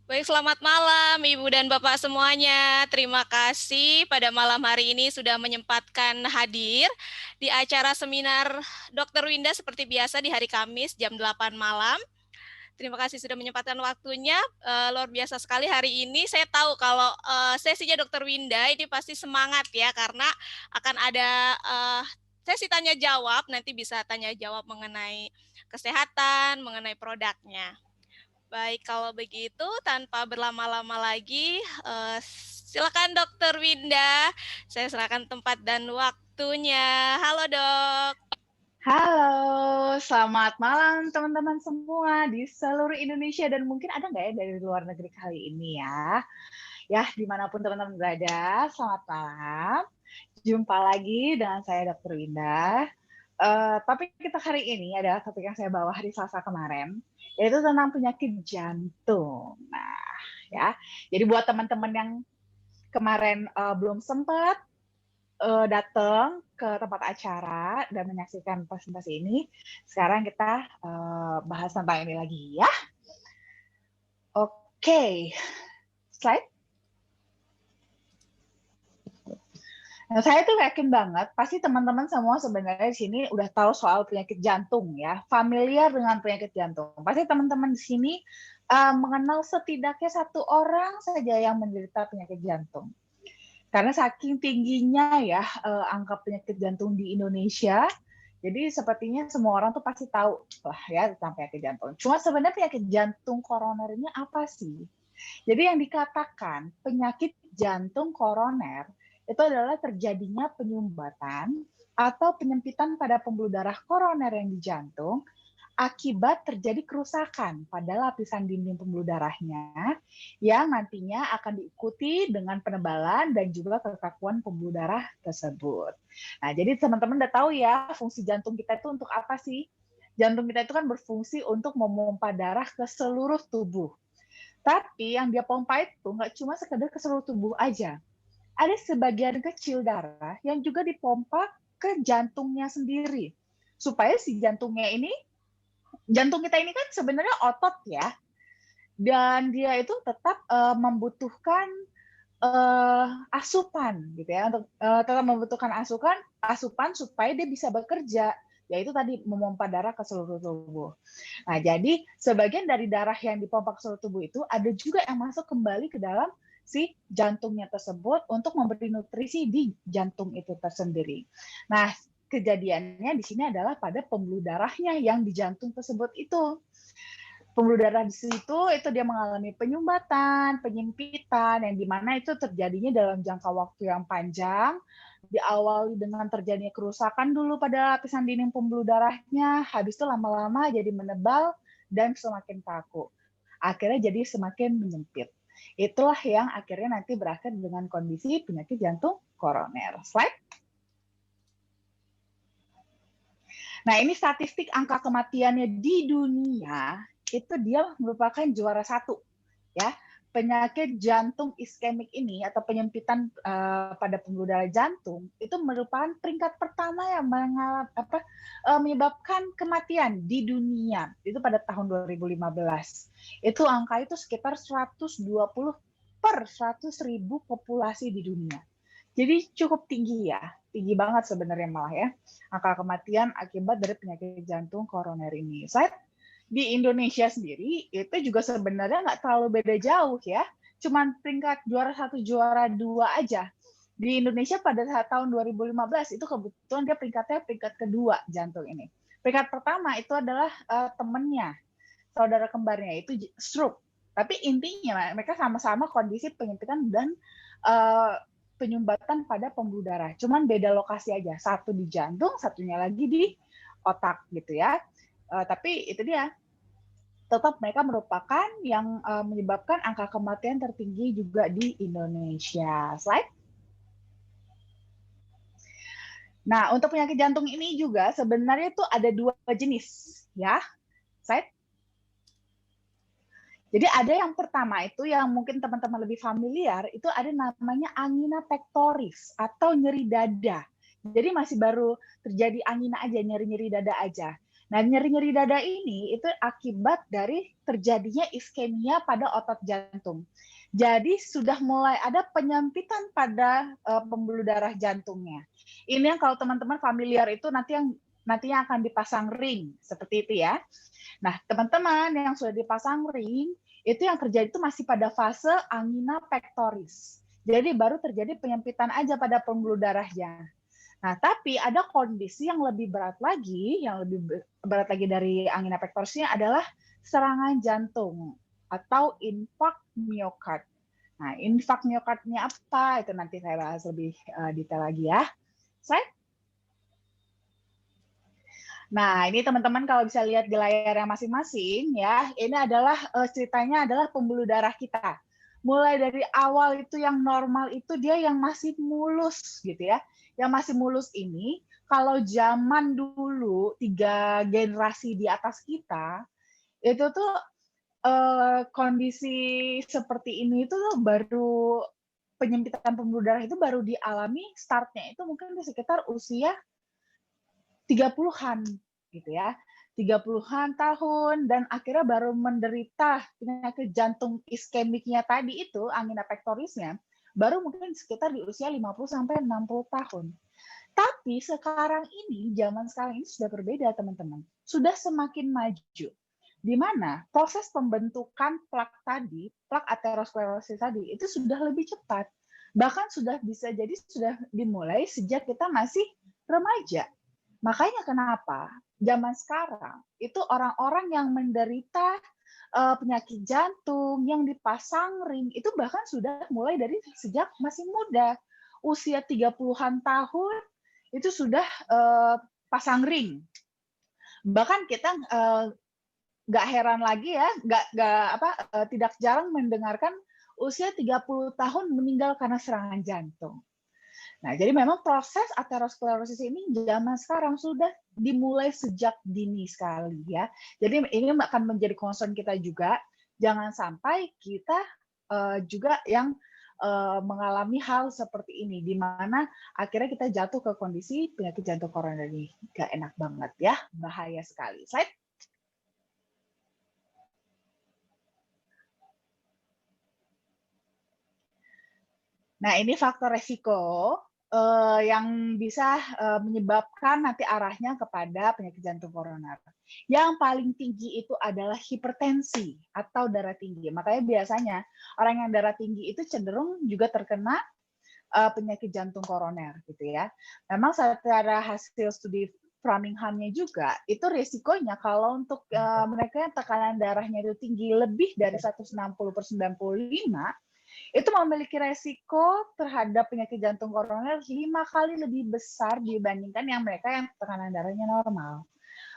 Baik, selamat malam Ibu dan Bapak semuanya. Terima kasih pada malam hari ini sudah menyempatkan hadir di acara seminar Dr. Winda seperti biasa di hari Kamis jam 8 malam. Terima kasih sudah menyempatkan waktunya. Luar biasa sekali hari ini. Saya tahu kalau sesinya Dr. Winda ini pasti semangat ya karena akan ada sesi tanya jawab. Nanti bisa tanya jawab mengenai kesehatan, mengenai produknya. Baik, kalau begitu tanpa berlama-lama lagi, silakan Dokter Winda. Saya serahkan tempat dan waktunya. Halo dok. Halo, selamat malam teman-teman semua di seluruh Indonesia dan mungkin ada nggak ya dari luar negeri kali ini ya? Ya, dimanapun teman-teman berada, selamat malam. Jumpa lagi dengan saya Dr. Winda. Topik kita hari ini adalah topik yang saya bawa hari Selasa kemarin, yaitu tentang penyakit jantung. Nah, ya, jadi buat teman-teman yang kemarin belum sempat datang ke tempat acara dan menyaksikan presentasi ini, sekarang kita bahas tentang ini lagi ya. Oke, slide. Nah, saya tuh yakin banget, pasti teman-teman semua sebenarnya di sini udah tahu soal penyakit jantung ya, familiar dengan penyakit jantung. Pasti teman-teman di sini mengenal setidaknya satu orang saja yang menderita penyakit jantung. Karena saking tingginya ya angka penyakit jantung di Indonesia, jadi sepertinya semua orang tuh pasti tahu lah ya tentang penyakit jantung. Cuma sebenarnya penyakit jantung koroner ini apa sih? Jadi yang dikatakan penyakit jantung koroner itu adalah terjadinya penyumbatan atau penyempitan pada pembuluh darah koroner yang di jantung akibat terjadi kerusakan pada lapisan dinding pembuluh darahnya yang nantinya akan diikuti dengan penebalan dan juga kekakuan pembuluh darah tersebut. Nah, jadi teman-teman udah tahu ya fungsi jantung kita itu untuk apa sih? Jantung kita itu kan berfungsi untuk memompa darah ke seluruh tubuh. Tapi yang dia pompa itu nggak cuma sekedar ke seluruh tubuh aja. Ada sebagian kecil darah yang juga dipompa ke jantungnya sendiri. Supaya si jantung kita ini kan sebenarnya otot ya, dan dia itu tetap membutuhkan asupan gitu ya, untuk tetap membutuhkan asupan supaya dia bisa bekerja, yaitu tadi memompa darah ke seluruh tubuh. Nah, jadi sebagian dari darah yang dipompa ke seluruh tubuh itu ada juga yang masuk kembali ke dalam si jantungnya tersebut untuk memberi nutrisi di jantung itu tersendiri. Nah, kejadiannya di sini adalah pada pembuluh darahnya yang di jantung tersebut itu. Pembuluh darah di situ itu dia mengalami penyumbatan, penyempitan, yang dimana itu terjadinya dalam jangka waktu yang panjang, diawali dengan terjadinya kerusakan dulu pada lapisan dinding pembuluh darahnya, habis itu lama-lama jadi menebal dan semakin kaku. Akhirnya jadi semakin menyempit. Itulah yang akhirnya nanti berakhir dengan kondisi penyakit jantung koroner. Slide. Nah, ini statistik angka kematiannya di dunia, itu dia merupakan juara satu. Ya, penyakit jantung iskemik ini atau penyempitan pada pembuluh darah jantung itu merupakan peringkat pertama yang menyebabkan kematian di dunia. Itu pada tahun 2015. Itu angka itu sekitar 120 per 100.000 populasi di dunia. Jadi cukup tinggi ya, tinggi banget sebenarnya malah ya, angka kematian akibat dari penyakit jantung koroner ini. Saya di Indonesia sendiri itu juga sebenarnya nggak terlalu beda jauh ya, cuman peringkat juara satu, juara dua aja. Di Indonesia pada saat tahun 2015 itu kebetulan dia peringkat kedua jantung ini. Peringkat pertama itu adalah temennya, saudara kembarnya itu stroke. Tapi intinya mereka sama-sama kondisi penyempitan dan penyumbatan pada pembuluh darah. Cuman beda lokasi aja. Satu di jantung, satunya lagi di otak gitu ya. Tapi itu dia. Tetap mereka merupakan yang menyebabkan angka kematian tertinggi juga di Indonesia. Slide. Nah, untuk penyakit jantung ini juga sebenarnya itu ada dua jenis ya. Slide. Jadi ada yang pertama itu yang mungkin teman-teman lebih familiar, itu ada namanya angina pectoris atau nyeri dada. Jadi masih baru terjadi angina aja, nyeri-nyeri dada aja. Nah, nyeri-nyeri dada ini itu akibat dari terjadinya iskemia pada otot jantung. Jadi sudah mulai ada penyempitan pada pembuluh darah jantungnya. Ini yang kalau teman-teman familiar itu nantinya akan dipasang ring seperti itu ya. Nah, teman-teman yang sudah dipasang ring itu yang terjadi itu masih pada fase angina pectoris. Jadi baru terjadi penyempitan aja pada pembuluh darahnya. Nah, tapi ada kondisi yang lebih berat lagi, yang lebih berat lagi dari angina pectorisnya adalah serangan jantung atau infark miokard. Nah, infark miokardnya apa? Itu nanti saya bahas lebih detail lagi ya. Saya Nah, ini teman-teman kalau bisa lihat di layarnya masing-masing ya, ini adalah ceritanya adalah pembuluh darah kita. Mulai dari awal itu yang normal itu dia yang masih mulus gitu ya. Yang masih mulus ini kalau zaman dulu 3 generasi di atas kita itu tuh kondisi seperti ini itu baru penyempitan pembuluh darah itu baru dialami startnya itu mungkin di sekitar usia 30-an gitu ya. 30-an tahun dan akhirnya baru menderita penyakit jantung iskemiknya tadi itu, angina pectorisnya, baru mungkin sekitar di usia 50 sampai 60 tahun. Tapi sekarang ini, zaman sekarang ini sudah berbeda, teman-teman. Sudah semakin maju. Di mana proses pembentukan plak tadi, plak aterosklerosis tadi, itu sudah lebih cepat. Bahkan sudah bisa jadi sudah dimulai sejak kita masih remaja. Makanya kenapa zaman sekarang itu orang-orang yang menderita penyakit jantung yang dipasang ring itu bahkan sudah mulai dari sejak masih muda. Usia 30-an tahun itu sudah pasang ring. Bahkan kita nggak heran lagi ya, tidak jarang mendengarkan usia 30 tahun meninggal karena serangan jantung. Nah, jadi memang proses aterosklerosis ini zaman sekarang sudah dimulai sejak dini sekali ya. Jadi ini akan menjadi concern kita juga, jangan sampai kita juga yang mengalami hal seperti ini, di mana akhirnya kita jatuh ke kondisi penyakit jantung koroner ini. Gak enak banget ya, bahaya sekali. Slide. Nah, ini faktor resiko yang bisa menyebabkan nanti arahnya kepada penyakit jantung koroner. Yang paling tinggi itu adalah hipertensi atau darah tinggi. Makanya biasanya orang yang darah tinggi itu cenderung juga terkena penyakit jantung koroner, gitu ya. Memang secara hasil studi Framingham-nya juga, itu risikonya kalau untuk mereka yang tekanan darahnya itu tinggi lebih dari 160/95, itu memiliki resiko terhadap penyakit jantung koroner 5 kali lebih besar dibandingkan yang mereka yang tekanan darahnya normal.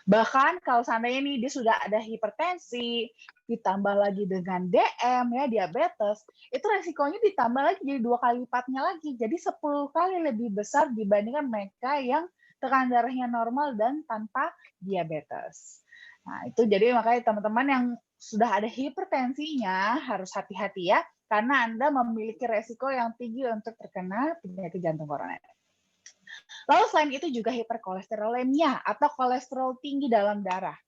Bahkan kalau seandainya nih dia sudah ada hipertensi, ditambah lagi dengan DM ya diabetes, itu resikonya ditambah lagi jadi 2 kali lipatnya lagi. Jadi 10 kali lebih besar dibandingkan mereka yang tekanan darahnya normal dan tanpa diabetes. Nah, itu jadi makanya teman-teman yang sudah ada hipertensinya harus hati-hati ya, karena Anda memiliki resiko yang tinggi untuk terkena penyakit jantung koroner. Lalu selain itu juga hiperkolesterolemia atau kolesterol tinggi dalam darah.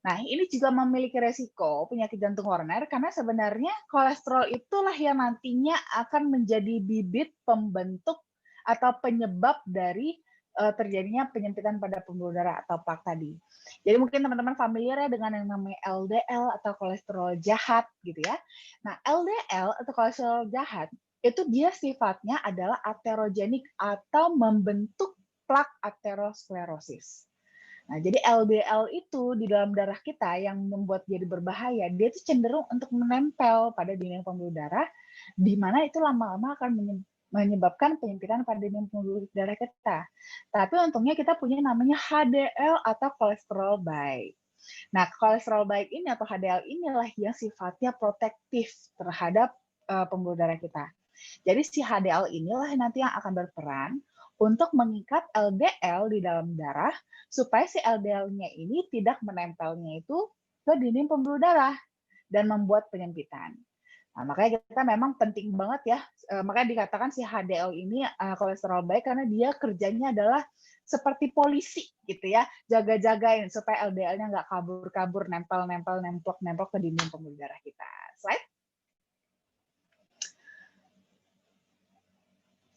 Nah, ini juga memiliki resiko penyakit jantung koroner karena sebenarnya kolesterol itulah yang nantinya akan menjadi bibit pembentuk atau penyebab dari terjadinya penyempitan pada pembuluh darah atau plak tadi. Jadi mungkin teman-teman familiar ya dengan yang namanya LDL atau kolesterol jahat gitu ya. Nah, LDL atau kolesterol jahat itu dia sifatnya adalah aterogenik atau membentuk plak aterosklerosis. Nah, jadi LDL itu di dalam darah kita yang membuat jadi berbahaya, dia itu cenderung untuk menempel pada dinding pembuluh darah, di mana itu lama-lama akan menyebabkan penyempitan pada dinding pembuluh darah kita. Tapi untungnya kita punya namanya HDL atau kolesterol baik. Nah, kolesterol baik ini atau HDL inilah yang sifatnya protektif terhadap pembuluh darah kita. Jadi si HDL inilah nanti yang akan berperan untuk mengikat LDL di dalam darah supaya si LDL-nya ini tidak menempelnya itu ke dinding pembuluh darah dan membuat penyempitan. Nah, makanya kita memang penting banget ya, makanya dikatakan si HDL ini kolesterol baik karena dia kerjanya adalah seperti polisi gitu ya, jaga-jagain supaya LDL-nya nggak kabur-kabur, nempel-nempel, nemplok-nemplok ke dinding pembuluh darah kita. Slide.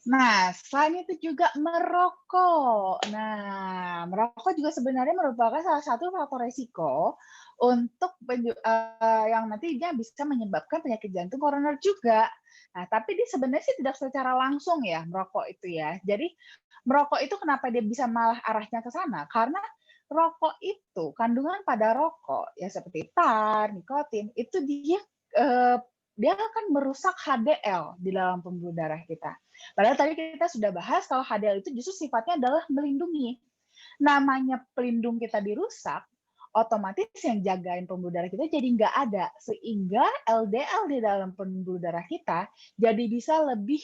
Nah, selain itu juga merokok. Nah, merokok juga sebenarnya merupakan salah satu faktor resiko untuk yang nantinya bisa menyebabkan penyakit jantung koroner juga. Nah, tapi dia sebenarnya sih tidak secara langsung ya merokok itu ya. Jadi merokok itu kenapa dia bisa malah arahnya ke sana? Karena rokok itu kandungan pada rokok ya seperti tar, nikotin itu dia akan merusak HDL di dalam pembuluh darah kita. Padahal tadi kita sudah bahas kalau HDL itu justru sifatnya adalah melindungi. Namanya pelindung kita dirusak, otomatis yang jagain pembuluh darah kita jadi nggak ada. Sehingga LDL di dalam pembuluh darah kita jadi bisa lebih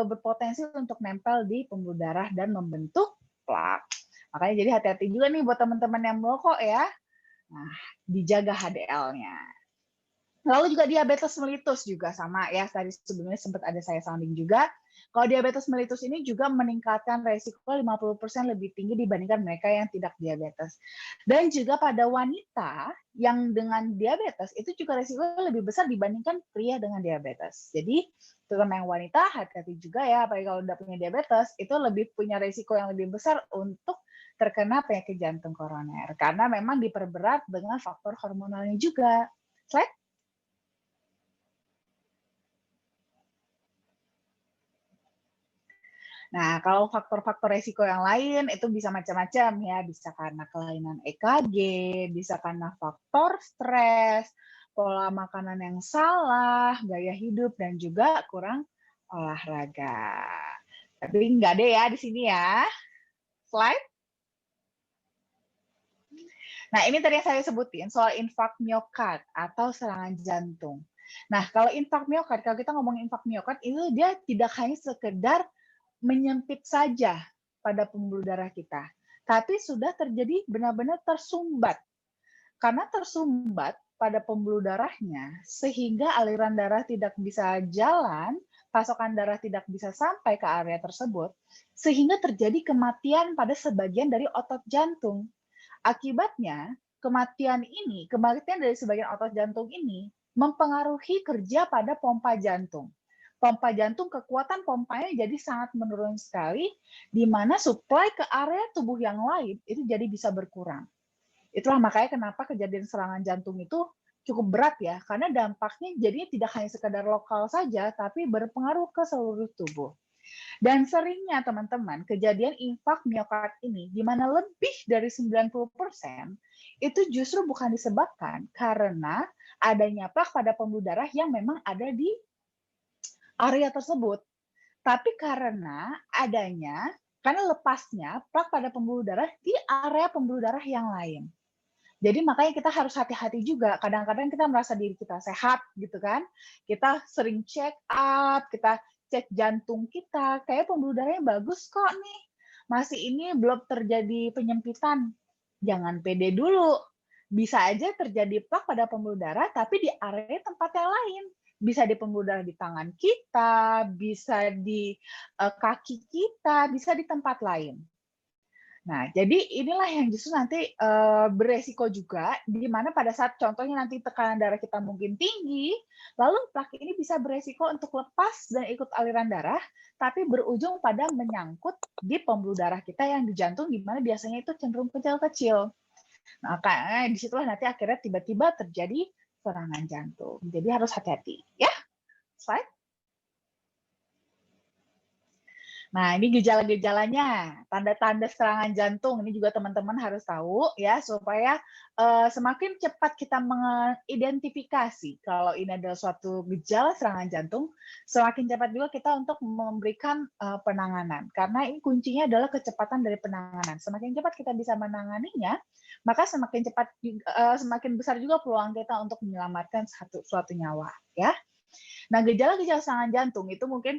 berpotensi untuk nempel di pembuluh darah dan membentuk plak. Makanya jadi hati-hati juga nih buat teman-teman yang merokok ya. Nah, dijaga HDL-nya. Lalu juga diabetes mellitus juga sama ya, tadi sebelumnya sempat ada saya sounding juga. Kalau diabetes mellitus ini juga meningkatkan resiko 50% lebih tinggi dibandingkan mereka yang tidak diabetes. Dan juga pada wanita yang dengan diabetes itu juga resiko lebih besar dibandingkan pria dengan diabetes. Jadi terutama yang wanita hati-hati juga ya, apalagi kalau udah punya diabetes itu lebih punya resiko yang lebih besar untuk terkena penyakit jantung koroner karena memang diperberat dengan faktor hormonalnya juga. Slide. Nah, kalau faktor-faktor resiko yang lain itu bisa macam-macam ya, bisa karena kelainan EKG, bisa karena faktor stres, pola makanan yang salah, gaya hidup, dan juga kurang olahraga. Tapi nggak ada ya di sini ya. Slide. Nah, ini tadi yang saya sebutin soal infak miokard atau serangan jantung. Nah, kalau infak miokard, kalau kita ngomongin infak miokard, itu dia tidak hanya sekedar menyempit saja pada pembuluh darah kita, tapi sudah terjadi benar-benar tersumbat. Karena tersumbat pada pembuluh darahnya, sehingga aliran darah tidak bisa jalan, pasokan darah tidak bisa sampai ke area tersebut, sehingga terjadi kematian pada sebagian dari otot jantung. Akibatnya, kematian dari sebagian otot jantung ini mempengaruhi kerja pada pompa jantung. Pompa jantung, kekuatan pompanya jadi sangat menurun sekali, di mana suplai ke area tubuh yang lain itu jadi bisa berkurang. Itulah makanya kenapa kejadian serangan jantung itu cukup berat ya, karena dampaknya jadi tidak hanya sekedar lokal saja, tapi berpengaruh ke seluruh tubuh. Dan seringnya teman-teman, kejadian infak miokard ini, di mana lebih dari 90% itu justru bukan disebabkan karena adanya plak pada pembuluh darah yang memang ada di area tersebut. Tapi karena lepasnya plak pada pembuluh darah di area pembuluh darah yang lain. Jadi makanya kita harus hati-hati juga. Kadang-kadang kita merasa diri kita sehat gitu kan. Kita sering check up, kita cek jantung kita, kayak pembuluh darahnya bagus kok nih. Masih ini belum terjadi penyempitan. Jangan pede dulu. Bisa aja terjadi plak pada pembuluh darah tapi di area tempat yang lain. Bisa di pembuluh darah di tangan kita, bisa di kaki kita, bisa di tempat lain. Nah, jadi inilah yang justru nanti beresiko juga, di mana pada saat contohnya nanti tekanan darah kita mungkin tinggi, lalu plak ini bisa beresiko untuk lepas dan ikut aliran darah, tapi berujung pada menyangkut di pembuluh darah kita yang di jantung, di mana biasanya itu cenderung kecil-kecil. Nah, karena disitulah nanti akhirnya tiba-tiba terjadi serangan jantung. Jadi harus hati-hati. Ya, slide. Nah, ini gejala-gejalanya, tanda-tanda serangan jantung. Ini juga teman-teman harus tahu ya, supaya semakin cepat kita mengidentifikasi kalau ini adalah suatu gejala serangan jantung, semakin cepat juga kita untuk memberikan penanganan. Karena ini kuncinya adalah kecepatan dari penanganan. Semakin cepat kita bisa menanganinya, maka semakin besar juga peluang kita untuk menyelamatkan suatu nyawa. Ya. Nah, gejala-gejala serangan jantung itu mungkin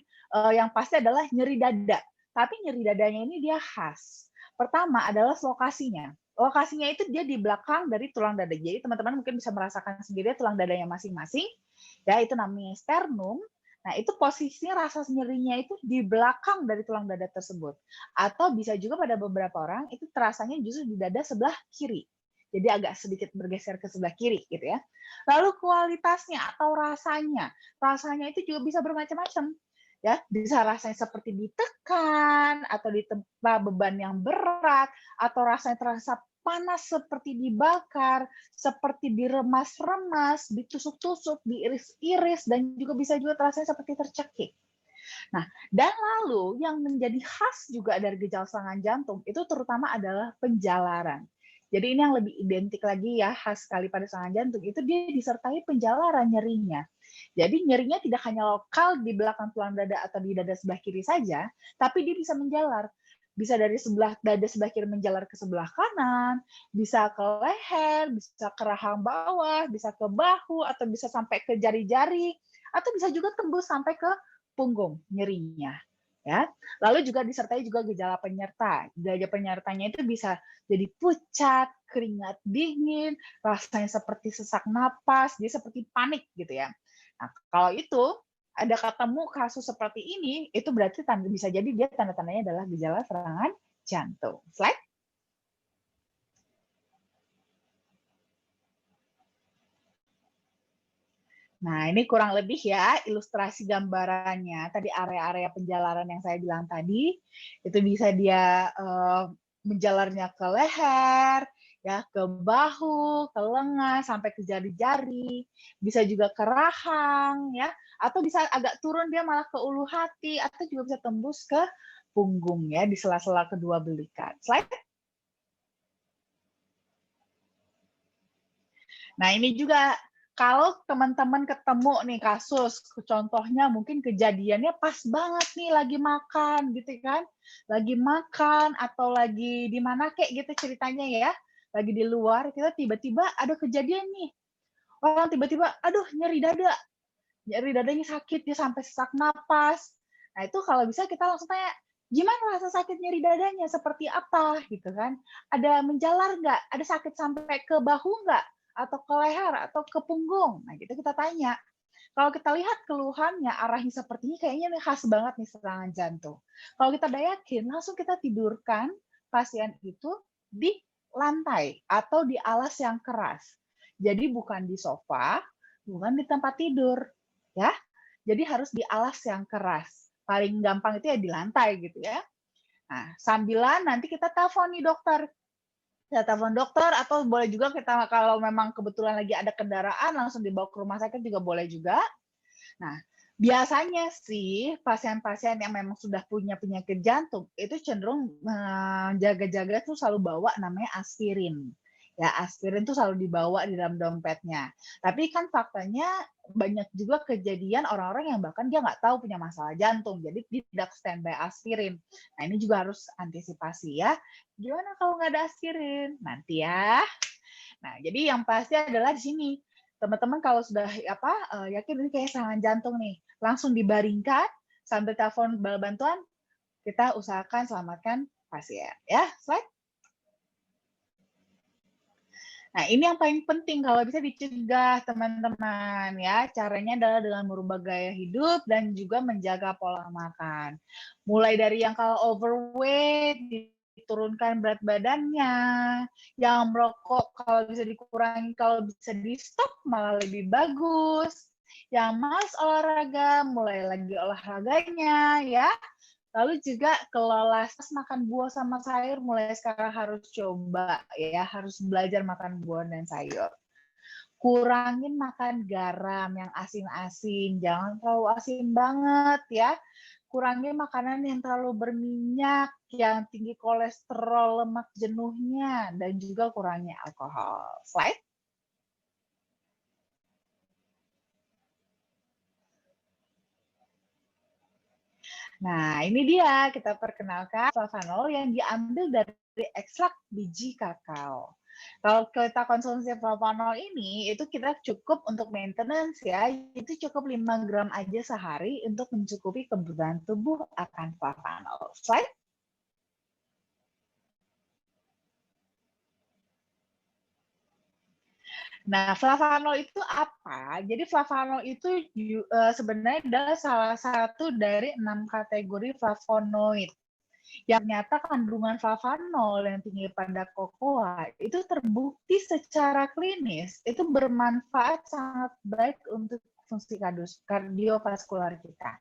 yang pasti adalah nyeri dada. Tapi nyeri dadanya ini dia khas. Pertama adalah lokasinya. Lokasinya itu dia di belakang dari tulang dada. Jadi teman-teman mungkin bisa merasakan sendiri tulang dadanya masing-masing, ya itu namanya sternum. Nah, itu posisi rasa nyerinya itu di belakang dari tulang dada tersebut. Atau bisa juga pada beberapa orang itu terasanya justru di dada sebelah kiri. Jadi agak sedikit bergeser ke sebelah kiri gitu ya. Lalu kualitasnya atau rasanya itu juga bisa bermacam-macam. Ya, bisa rasanya seperti ditekan atau ditempa beban yang berat atau rasanya terasa panas seperti dibakar, seperti diremas-remas, ditusuk-tusuk, diiris-iris, dan juga bisa juga rasanya seperti tercekik. Nah, dan lalu yang menjadi khas juga dari gejala serangan jantung itu terutama adalah penjalaran. Jadi ini yang lebih identik lagi ya, khas sekali pada serangan jantung, itu dia disertai penjalaran nyerinya. Jadi nyerinya tidak hanya lokal di belakang tulang dada atau di dada sebelah kiri saja, tapi dia bisa menjalar. Bisa dari sebelah dada sebelah kiri menjalar ke sebelah kanan, bisa ke leher, bisa ke rahang bawah, bisa ke bahu, atau bisa sampai ke jari-jari, atau bisa juga tembus sampai ke punggung nyerinya. Ya, lalu juga disertai juga gejala penyerta. Gejala penyertanya itu bisa jadi pucat, keringat dingin, rasanya seperti sesak napas, dia seperti panik gitu ya. Nah, kalau itu ada ketemu kasus seperti ini, itu berarti bisa jadi dia tanda-tandanya adalah gejala serangan jantung. Slide. Nah, ini kurang lebih ya ilustrasi gambarannya. Tadi area-area penjalaran yang saya bilang tadi, itu bisa dia menjalarnya ke leher, ya ke bahu, ke lengan, sampai ke jari-jari, bisa juga ke rahang, ya, atau bisa agak turun dia malah ke ulu hati, atau juga bisa tembus ke punggung ya di sela-sela kedua belikan. Slide. Nah, ini juga kalau teman-teman ketemu nih kasus, contohnya mungkin kejadiannya pas banget nih lagi makan gitu kan, lagi makan atau lagi di mana kek gitu ceritanya ya, lagi di luar, kita tiba-tiba ada kejadian nih, orang tiba-tiba, aduh nyeri dadanya sakit, dia sampai sesak napas. Nah itu kalau bisa kita langsung tanya, gimana rasa sakit nyeri dadanya, seperti apa gitu kan? Ada menjalar nggak? Ada sakit sampai ke bahu nggak? Atau ke leher, atau ke punggung? Nah gitu kita tanya. Kalau kita lihat keluhannya arahnya seperti ini, kayaknya nih khas banget nih serangan jantung. Kalau kita udah yakin, langsung kita tidurkan pasien itu di lantai atau di alas yang keras. Jadi bukan di sofa, bukan di tempat tidur, ya. Jadi harus di alas yang keras. Paling gampang itu ya di lantai gitu ya. Nah, sambilan nanti kita telepon nih dokter. Kita telepon dokter atau boleh juga kita kalau memang kebetulan lagi ada kendaraan langsung dibawa ke rumah sakit juga boleh juga. Nah, biasanya sih pasien-pasien yang memang sudah punya penyakit jantung itu cenderung jaga-jaga tuh selalu bawa namanya aspirin. Ya, aspirin tuh selalu dibawa di dalam dompetnya. Tapi kan faktanya banyak juga kejadian orang-orang yang bahkan dia nggak tahu punya masalah jantung, jadi tidak standby aspirin. Nah, ini juga harus antisipasi ya. Gimana kalau nggak ada aspirin? Nanti ya. Nah, jadi yang pasti adalah di sini teman-teman kalau sudah yakin ini kayak serangan jantung nih, langsung dibaringkan sambil telepon bala bantuan, kita usahakan selamatkan pasien. Ya, slide. Nah, ini yang paling penting kalau bisa dicegah teman-teman ya. Caranya adalah dengan merubah gaya hidup dan juga menjaga pola makan. Mulai dari yang kalau overweight diturunkan berat badannya, yang merokok kalau bisa dikurangi, kalau bisa di stop malah lebih bagus. Yang malas olahraga, mulai lagi olahraganya ya. Lalu juga kelola makan buah sama sayur mulai sekarang harus coba ya, harus belajar makan buah dan sayur. Kurangin makan garam yang asin-asin, jangan terlalu asin banget ya. Kurangin makanan yang terlalu berminyak, yang tinggi kolesterol, lemak jenuhnya, dan juga kurangi alkohol. Slide. Nah, ini dia kita perkenalkan flavanol yang diambil dari ekstrak biji kakao. Kalau kita konsumsi flavanol ini, itu kita cukup untuk maintenance ya, itu cukup 5 gram aja sehari untuk mencukupi kebutuhan tubuh akan flavanol. Slide. Nah, flavanol itu apa? Jadi flavanol itu sebenarnya adalah salah satu dari 6 kategori flavonoid. Yang ternyata kandungan flavanol yang tinggi pada kokoa itu terbukti secara klinis itu bermanfaat sangat baik untuk fungsi kardiovaskular kita.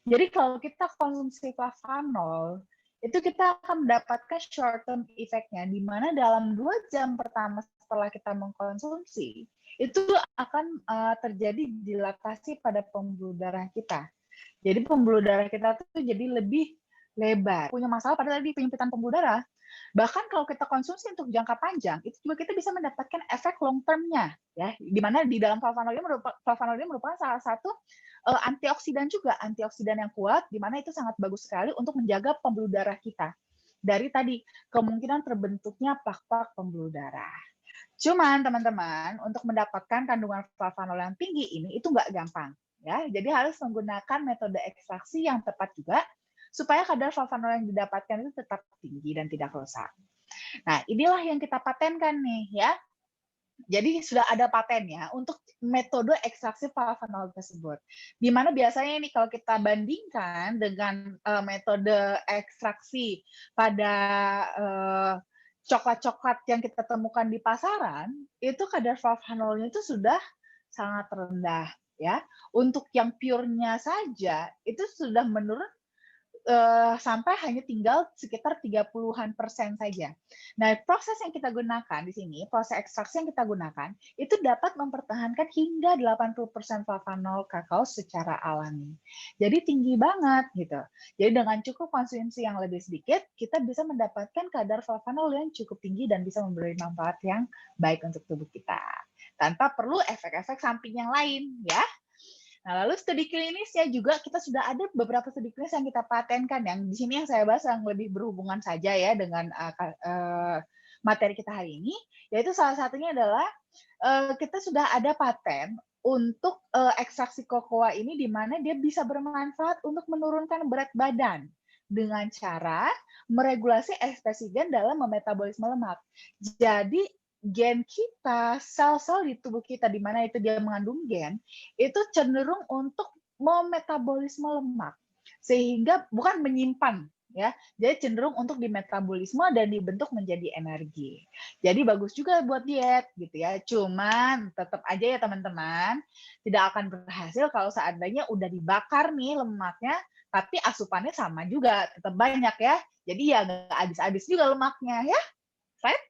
Jadi kalau kita konsumsi flavanol, itu kita akan mendapatkan short term effect-nya, di mana dalam 2 jam pertama setelah kita mengkonsumsi, itu akan terjadi dilatasi pada pembuluh darah kita. Jadi pembuluh darah kita tuh jadi lebih lebar. Punya masalah pada tadi penyempitan pembuluh darah. Bahkan kalau kita konsumsi untuk jangka panjang, itu juga kita bisa mendapatkan efek long term-nya, ya. Di mana di dalam flavanol ini merupakan salah satu antioksidan juga, antioksidan yang kuat, di mana itu sangat bagus sekali untuk menjaga pembuluh darah kita. Dari tadi, kemungkinan terbentuknya plak-plak pembuluh darah. Cuman teman-teman, untuk mendapatkan kandungan flavanol yang tinggi ini itu nggak gampang, ya. Jadi harus menggunakan metode ekstraksi yang tepat juga supaya kadar flavanol yang didapatkan itu tetap tinggi dan tidak rusak. Nah, inilah yang kita patenkan nih, ya. Jadi sudah ada patennya untuk metode ekstraksi flavanol tersebut. Di mana biasanya ini kalau kita bandingkan dengan metode ekstraksi pada coklat-coklat yang kita temukan di pasaran, itu kadar flavanolnya itu sudah sangat rendah, ya. Untuk yang pure-nya saja itu sudah menurun sampai hanya tinggal sekitar 30-an% saja. Nah, proses yang kita gunakan di sini, proses ekstraksi yang kita gunakan, itu dapat mempertahankan hingga 80% flavanol kakao secara alami. Jadi tinggi banget gitu. Jadi dengan cukup konsumsi yang lebih sedikit, kita bisa mendapatkan kadar flavanol yang cukup tinggi dan bisa memberi manfaat yang baik untuk tubuh kita. Tanpa perlu efek-efek samping yang lain, ya. Nah, lalu studi klinisnya juga kita sudah ada beberapa studi klinis yang kita patenkan, yang di sini yang saya bahas yang lebih berhubungan saja ya dengan materi kita hari ini, yaitu salah satunya adalah kita sudah ada paten untuk ekstraksi kokoa ini di mana dia bisa bermanfaat untuk menurunkan berat badan dengan cara meregulasi ekspresi gen dalam memetabolisme lemak. Jadi gen kita, sel-sel di tubuh kita di mana itu dia mengandung gen, itu cenderung untuk memetabolisme lemak. Sehingga bukan menyimpan ya. Jadi cenderung untuk dimetabolisme dan dibentuk menjadi energi. Jadi bagus juga buat diet gitu ya. Cuman tetap aja ya teman-teman, tidak akan berhasil kalau seandainya udah dibakar nih lemaknya, tapi asupannya sama juga, tetap banyak ya. Jadi ya nggak habis-habis juga lemaknya ya. Right?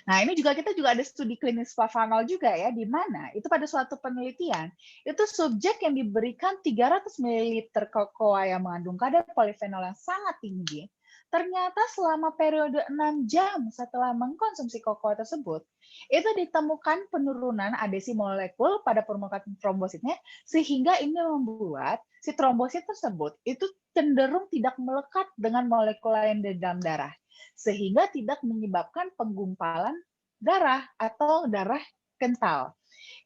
Nah, ini juga kita juga ada studi klinis flavanol juga ya, di mana itu pada suatu penelitian, itu subjek yang diberikan 300 ml kokoa yang mengandung kadar polifenol yang sangat tinggi, ternyata selama periode 6 jam setelah mengkonsumsi kokoa tersebut, itu ditemukan penurunan adesi molekul pada permukaan trombositnya, sehingga ini membuat si trombosit tersebut itu cenderung tidak melekat dengan molekul lain di dalam darah, sehingga tidak menyebabkan penggumpalan darah atau darah kental.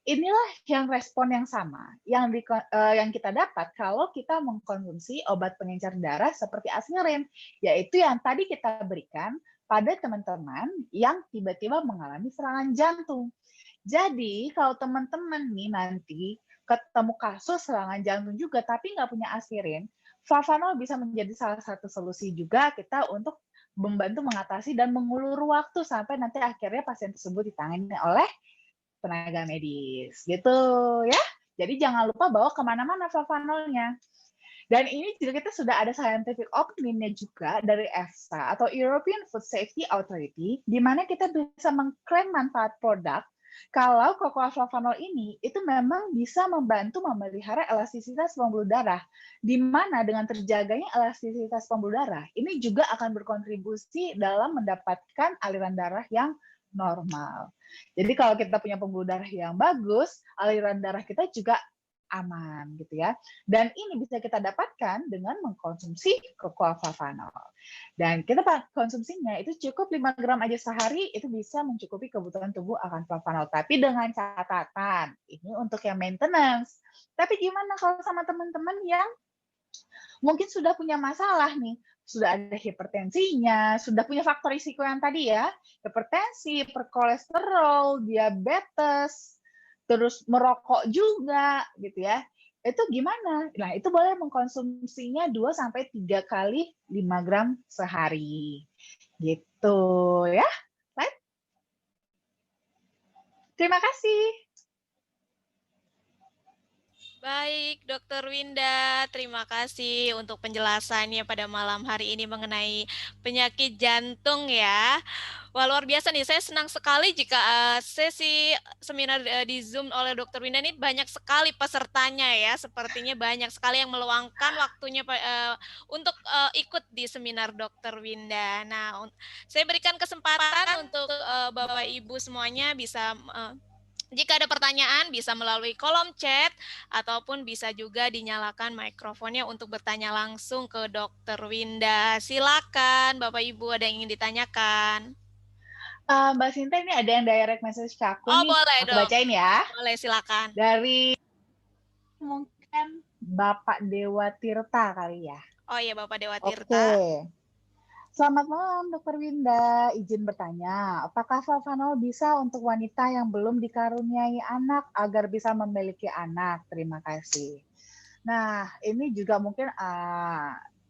Inilah yang respon yang sama yang kita dapat kalau kita mengkonsumsi obat pengencer darah seperti aspirin, yaitu yang tadi kita berikan pada teman-teman yang tiba-tiba mengalami serangan jantung. Jadi kalau teman-teman nih nanti ketemu kasus serangan jantung juga tapi nggak punya aspirin, flavanol bisa menjadi salah satu solusi juga kita untuk membantu mengatasi dan mengulur waktu sampai nanti akhirnya pasien tersebut ditangani oleh tenaga medis, gitu ya. Jadi jangan lupa bawa kemana-mana flavanolnya. Dan ini juga kita sudah ada scientific opinion-nya juga dari EFSA atau European Food Safety Authority, di mana kita bisa mengklaim manfaat produk kalau cocoa flavanol ini itu memang bisa membantu memelihara elastisitas pembuluh darah, di mana dengan terjaganya elastisitas pembuluh darah, ini juga akan berkontribusi dalam mendapatkan aliran darah yang normal. Jadi kalau kita punya pembuluh darah yang bagus, aliran darah kita juga aman gitu ya. Dan ini bisa kita dapatkan dengan mengkonsumsi cocoa flavanol. Dan kita konsumsinya itu cukup 5 gram aja sehari, itu bisa mencukupi kebutuhan tubuh akan flavanol. Tapi dengan catatan, ini untuk yang maintenance. Tapi gimana kalau sama teman-teman yang mungkin sudah punya masalah nih, sudah ada hipertensinya, sudah punya faktor risiko yang tadi ya, hipertensi, hiperkolesterol, diabetes, terus merokok juga gitu ya. Itu gimana? Nah, itu boleh mengkonsumsinya 2 sampai 3 kali 5 gram sehari. Gitu ya. Baik, terima kasih. Baik, Dokter Winda, terima kasih untuk penjelasannya pada malam hari ini mengenai penyakit jantung ya. Wah, luar biasa nih, saya senang sekali jika sesi seminar di Zoom oleh Dokter Winda ini banyak sekali pesertanya ya. Sepertinya banyak sekali yang meluangkan waktunya untuk ikut di seminar Dokter Winda. Nah, saya berikan kesempatan untuk Bapak Ibu semuanya bisa jika ada pertanyaan bisa melalui kolom chat ataupun bisa juga dinyalakan mikrofonnya untuk bertanya langsung ke Dokter Winda. Silakan Bapak Ibu ada yang ingin ditanyakan. Mbak Sinta ini ada yang direct message ke aku Oh nih, boleh aku dong, bacain ya. boleh silakan. Dari mungkin Bapak Dewa Tirta kali ya. Oh iya Bapak Dewa Oke. Tirta. Selamat malam, Dokter Winda. Izin bertanya, apakah flavanol bisa untuk wanita yang belum dikaruniai anak agar bisa memiliki anak? Terima kasih. Nah, ini juga mungkin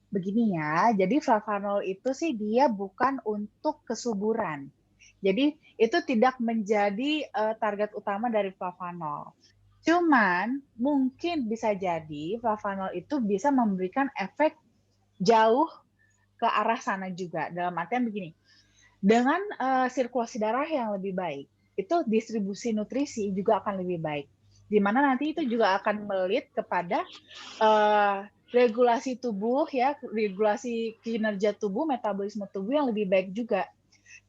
begini ya. Jadi flavanol itu sih dia bukan untuk kesuburan. Jadi itu tidak menjadi target utama dari flavanol. Cuman mungkin bisa jadi flavanol itu bisa memberikan efek jauh ke arah sana juga. Dalam artian begini, dengan sirkulasi darah yang lebih baik, itu distribusi nutrisi juga akan lebih baik. Di mana nanti itu juga akan melit kepada regulasi tubuh ya, regulasi kinerja tubuh, metabolisme tubuh yang lebih baik juga.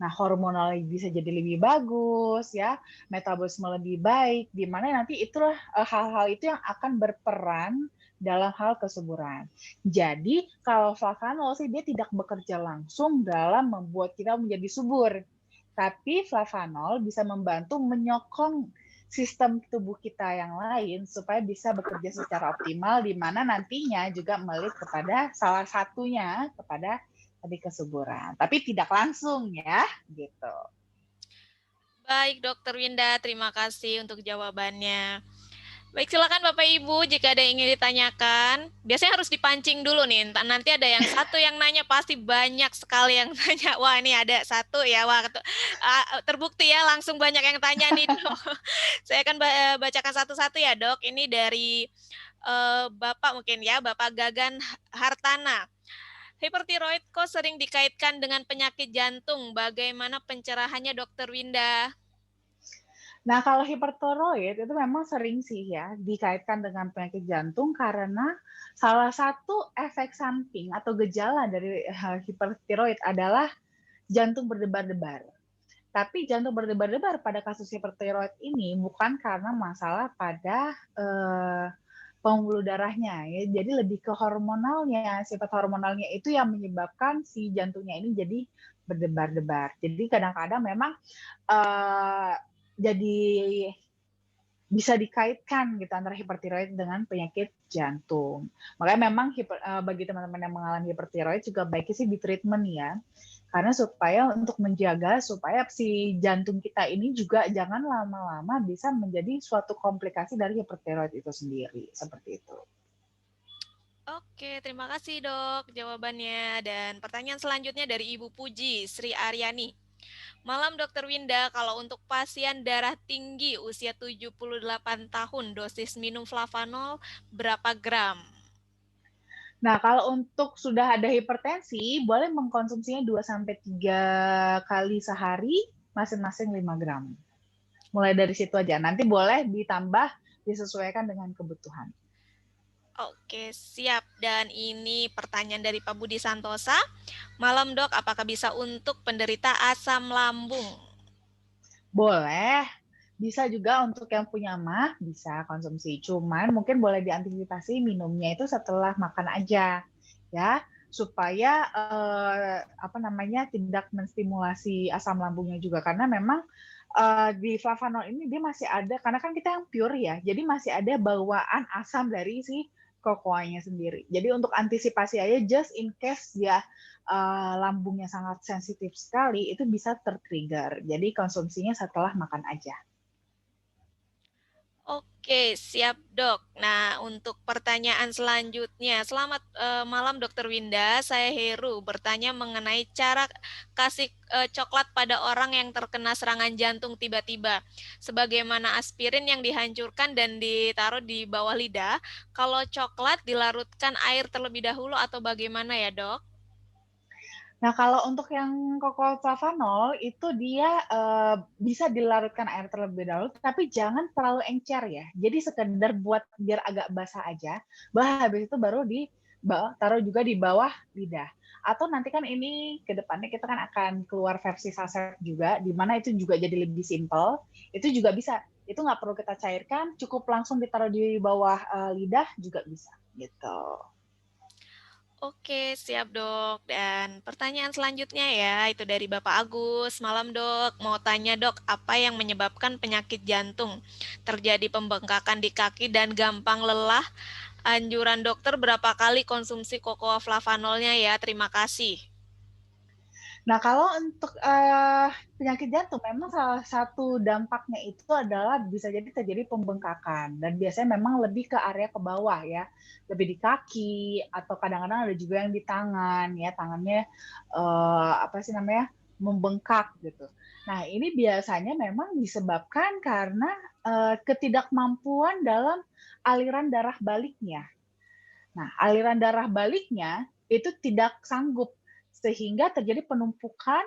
Nah, hormonal bisa jadi lebih bagus ya, metabolisme lebih baik, di mana nanti itulah hal-hal itu yang akan berperan dalam hal kesuburan. Jadi, kalau flavanol sih dia tidak bekerja langsung dalam membuat kita menjadi subur. Tapi flavanol bisa membantu menyokong sistem tubuh kita yang lain supaya bisa bekerja secara optimal, di mana nantinya juga melit kepada salah satunya kepada tadi kesuburan. Tapi tidak langsung ya, gitu. Baik Dokter Winda, terima kasih untuk jawabannya. Baik, silakan Bapak Ibu jika ada yang ingin ditanyakan. Biasanya harus dipancing dulu nih. Nanti ada yang satu yang nanya pasti banyak sekali yang tanya. Wah, ini ada satu ya. Wah, terbukti ya langsung banyak yang tanya nih, Dok. Saya akan bacakan satu-satu ya, Dok. Ini dari Bapak mungkin ya, Bapak Gagan Hartana. Hipertiroid kok sering dikaitkan dengan penyakit jantung. Bagaimana pencerahannya, Dokter Winda? Nah, kalau hipertiroid itu memang sering sih ya dikaitkan dengan penyakit jantung karena salah satu efek samping atau gejala dari hipertiroid adalah jantung berdebar-debar. Tapi jantung berdebar-debar pada kasus hipertiroid ini bukan karena masalah pada pembuluh darahnya ya. Jadi lebih ke hormonalnya, sifat hormonalnya itu yang menyebabkan si jantungnya ini jadi berdebar-debar. Jadi kadang-kadang memang jadi bisa dikaitkan gitu antara hipertiroid dengan penyakit jantung. Makanya memang bagi teman-teman yang mengalami hipertiroid juga baiknya sih di treatment ya. Karena supaya untuk menjaga supaya si jantung kita ini juga jangan lama-lama bisa menjadi suatu komplikasi dari hipertiroid itu sendiri. Seperti itu. Oke, terima kasih dok jawabannya. Dan pertanyaan selanjutnya dari Ibu Puji, Sri Aryani. Malam Dokter Winda, kalau untuk pasien darah tinggi usia 78 tahun, dosis minum flavanol berapa gram? Nah, kalau untuk sudah ada hipertensi, boleh mengkonsumsinya 2-3 kali sehari, masing-masing 5 gram. Mulai dari situ aja. Nanti boleh ditambah, disesuaikan dengan kebutuhan. Oke, siap. Dan ini pertanyaan dari Pak Budi Santosa. Malam dok, apakah bisa untuk penderita asam lambung? Boleh. Bisa juga untuk yang punya mah, bisa konsumsi. Cuman mungkin boleh diantisipasi minumnya itu setelah makan aja. Ya, supaya tidak menstimulasi asam lambungnya juga. Karena memang di flavanol ini dia masih ada, karena kan kita yang pure ya, jadi masih ada bawaan asam dari si kokoanya sendiri. Jadi untuk antisipasi aja, just in case dia lambungnya sangat sensitif sekali, itu bisa tertrigger. Jadi konsumsinya setelah makan aja. Oke, siap dok. Nah, untuk pertanyaan selanjutnya, selamat malam Dokter Winda. Saya Heru bertanya mengenai cara kasih coklat pada orang yang terkena serangan jantung tiba-tiba. Sebagaimana aspirin yang dihancurkan dan ditaruh di bawah lidah, kalau coklat dilarutkan air terlebih dahulu atau bagaimana ya dok? Nah, kalau untuk yang flavanol itu dia bisa dilarutkan air terlebih dahulu, tapi jangan terlalu encer ya. Jadi sekedar buat biar agak basah aja, habis itu baru taruh juga di bawah lidah. Atau nanti kan ini ke depannya kita kan akan keluar versi saset juga, di mana itu juga jadi lebih simple. Itu juga bisa. Itu nggak perlu kita cairkan, cukup langsung ditaruh di bawah lidah juga bisa gitu. Oke, siap dok. Dan pertanyaan selanjutnya ya, itu dari Bapak Agus. Malam dok, mau tanya dok, apa yang menyebabkan penyakit jantung? Terjadi pembengkakan di kaki dan gampang lelah? Anjuran dokter berapa kali konsumsi kokoa flavanolnya ya? Terima kasih. Nah, kalau untuk penyakit jantung, memang salah satu dampaknya itu adalah bisa jadi terjadi pembengkakan dan biasanya memang lebih ke area ke bawah ya, lebih di kaki atau kadang-kadang ada juga yang di tangan ya, tangannya apa sih namanya membengkak gitu. Nah, ini biasanya memang disebabkan karena ketidakmampuan dalam aliran darah baliknya. Nah, aliran darah baliknya itu tidak sanggup sehingga terjadi penumpukan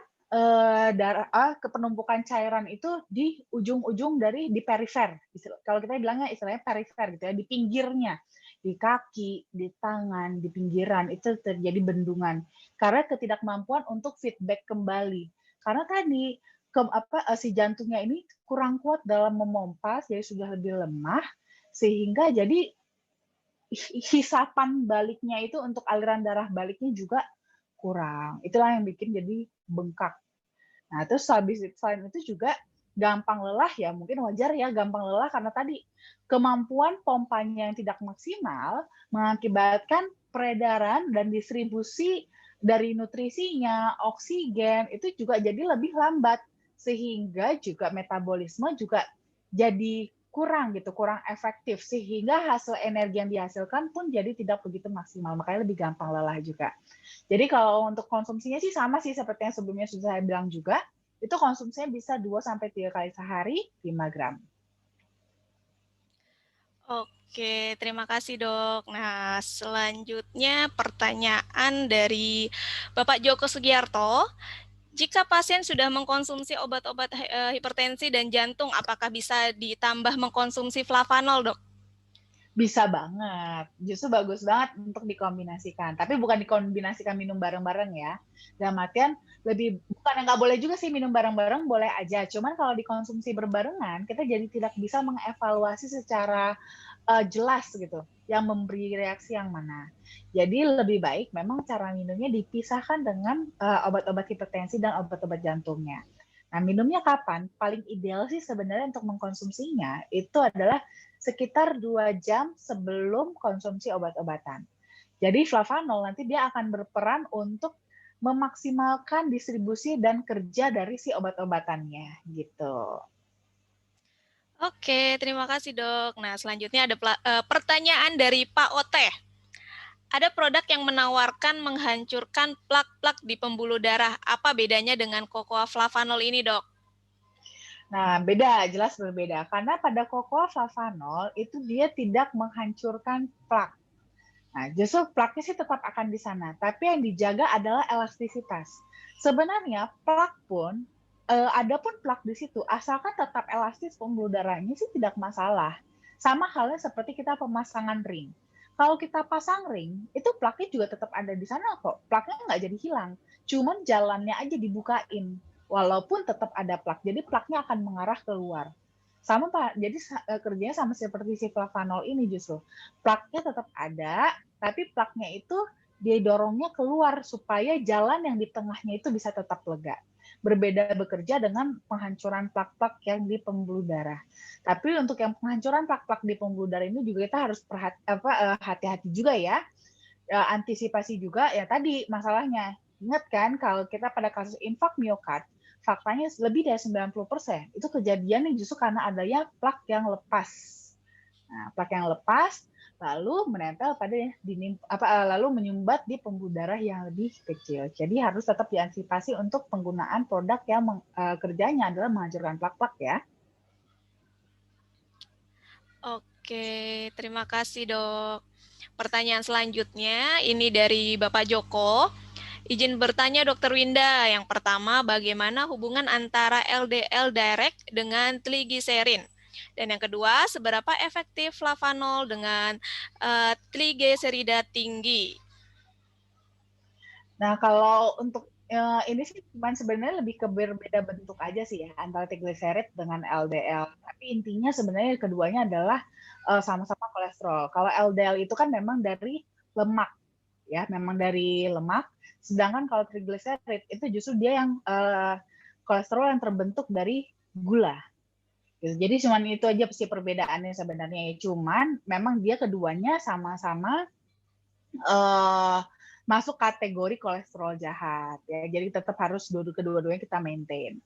penumpukan cairan itu di ujung-ujung dari di perifer. Kalau kita bilangnya istilahnya perifer gitu ya, di pinggirnya, di kaki, di tangan, di pinggiran itu terjadi bendungan karena ketidakmampuan untuk feedback kembali. Karena tadi si jantungnya ini kurang kuat dalam memompa, jadi sudah lebih lemah sehingga jadi hisapan baliknya itu untuk aliran darah baliknya juga kurang. Itulah yang bikin jadi bengkak. Nah, terus selain itu juga gampang lelah ya, mungkin wajar ya gampang lelah karena tadi kemampuan pompanya yang tidak maksimal mengakibatkan peredaran dan distribusi dari nutrisinya, oksigen itu juga jadi lebih lambat sehingga juga metabolisme juga jadi kurang gitu, kurang efektif sehingga hasil energi yang dihasilkan pun jadi tidak begitu maksimal, makanya lebih gampang lelah juga. Jadi kalau untuk konsumsinya sih sama sih seperti yang sebelumnya sudah saya bilang juga, itu konsumsinya bisa 2-3 kali sehari 5 gram. Oke, terima kasih dok. Nah, selanjutnya pertanyaan dari Bapak Joko Sugiarto. Jika pasien sudah mengkonsumsi obat-obat hipertensi dan jantung, apakah bisa ditambah mengkonsumsi flavanol, dok? Bisa banget, justru bagus banget untuk dikombinasikan. Tapi bukan dikombinasikan minum bareng-bareng ya. Dalam artian lebih bukan yang nggak boleh juga sih minum bareng-bareng, boleh aja. Cuman kalau dikonsumsi berbarengan, kita jadi tidak bisa mengevaluasi secara jelas gitu, yang memberi reaksi yang mana. Jadi lebih baik memang cara minumnya dipisahkan dengan obat-obat hipertensi dan obat-obat jantungnya. Nah, minumnya kapan? Paling ideal sih sebenarnya untuk mengkonsumsinya itu adalah sekitar 2 jam sebelum konsumsi obat-obatan. Jadi flavanol nanti dia akan berperan untuk memaksimalkan distribusi dan kerja dari si obat-obatannya gitu. Oke, terima kasih dok. Nah, selanjutnya ada pertanyaan dari Pak Ote. Ada produk yang menawarkan menghancurkan plak-plak di pembuluh darah. Apa bedanya dengan kokoa flavanol ini, dok? Nah, beda, jelas berbeda. Karena pada cocoa flavanol itu dia tidak menghancurkan plak. Nah, justru plaknya sih tetap akan di sana, tapi yang dijaga adalah elastisitas. Sebenarnya plak pun ada pun plak di situ, asalkan tetap elastis pembuluh darahnya sih tidak masalah. Sama halnya seperti kita pemasangan ring. Kalau kita pasang ring, itu plaknya juga tetap ada di sana kok. Plaknya nggak jadi hilang, cuman jalannya aja dibukain, walaupun tetap ada plak. Jadi plaknya akan mengarah keluar. Sama Pak, jadi kerjanya sama seperti si flavanol ini justru. Plaknya tetap ada, tapi plaknya itu dia dorongnya keluar supaya jalan yang di tengahnya itu bisa tetap lega. berbeda bekerja dengan penghancuran plak-plak yang di pembuluh darah. Tapi untuk yang penghancuran plak-plak di pembuluh darah ini juga kita harus hati-hati juga ya. Antisipasi juga ya tadi masalahnya. Ingat kan kalau kita pada kasus infak miokard, faktanya lebih dari 90% itu kejadiannya justru karena adanya plak yang lepas. Nah, plak yang lepas lalu menempel pada lalu menyumbat di pembuluh darah yang lebih kecil. Jadi harus tetap diantisipasi untuk penggunaan produk yang kerjanya adalah menghancurkan plak-plak ya. Oke, terima kasih dok. Pertanyaan selanjutnya ini dari Bapak Joko. Izin bertanya Dokter Winda, yang pertama bagaimana hubungan antara LDL direct dengan trigliserin? Dan yang kedua, seberapa efektif flavanol dengan trigliserida tinggi? Nah, kalau untuk ini sih cuman sebenarnya lebih ke berbeda bentuk aja sih ya antara trigliserid dengan LDL. Tapi intinya sebenarnya keduanya adalah sama-sama kolesterol. Kalau LDL itu kan memang dari lemak ya, memang dari lemak. Sedangkan kalau trigliserid itu justru dia yang kolesterol yang terbentuk dari gula. Gitu. Jadi cuman itu aja sih perbedaannya sebenarnya. Cuman memang dia keduanya sama-sama masuk kategori kolesterol jahat ya. Jadi tetap harus kedua-duanya kita maintain.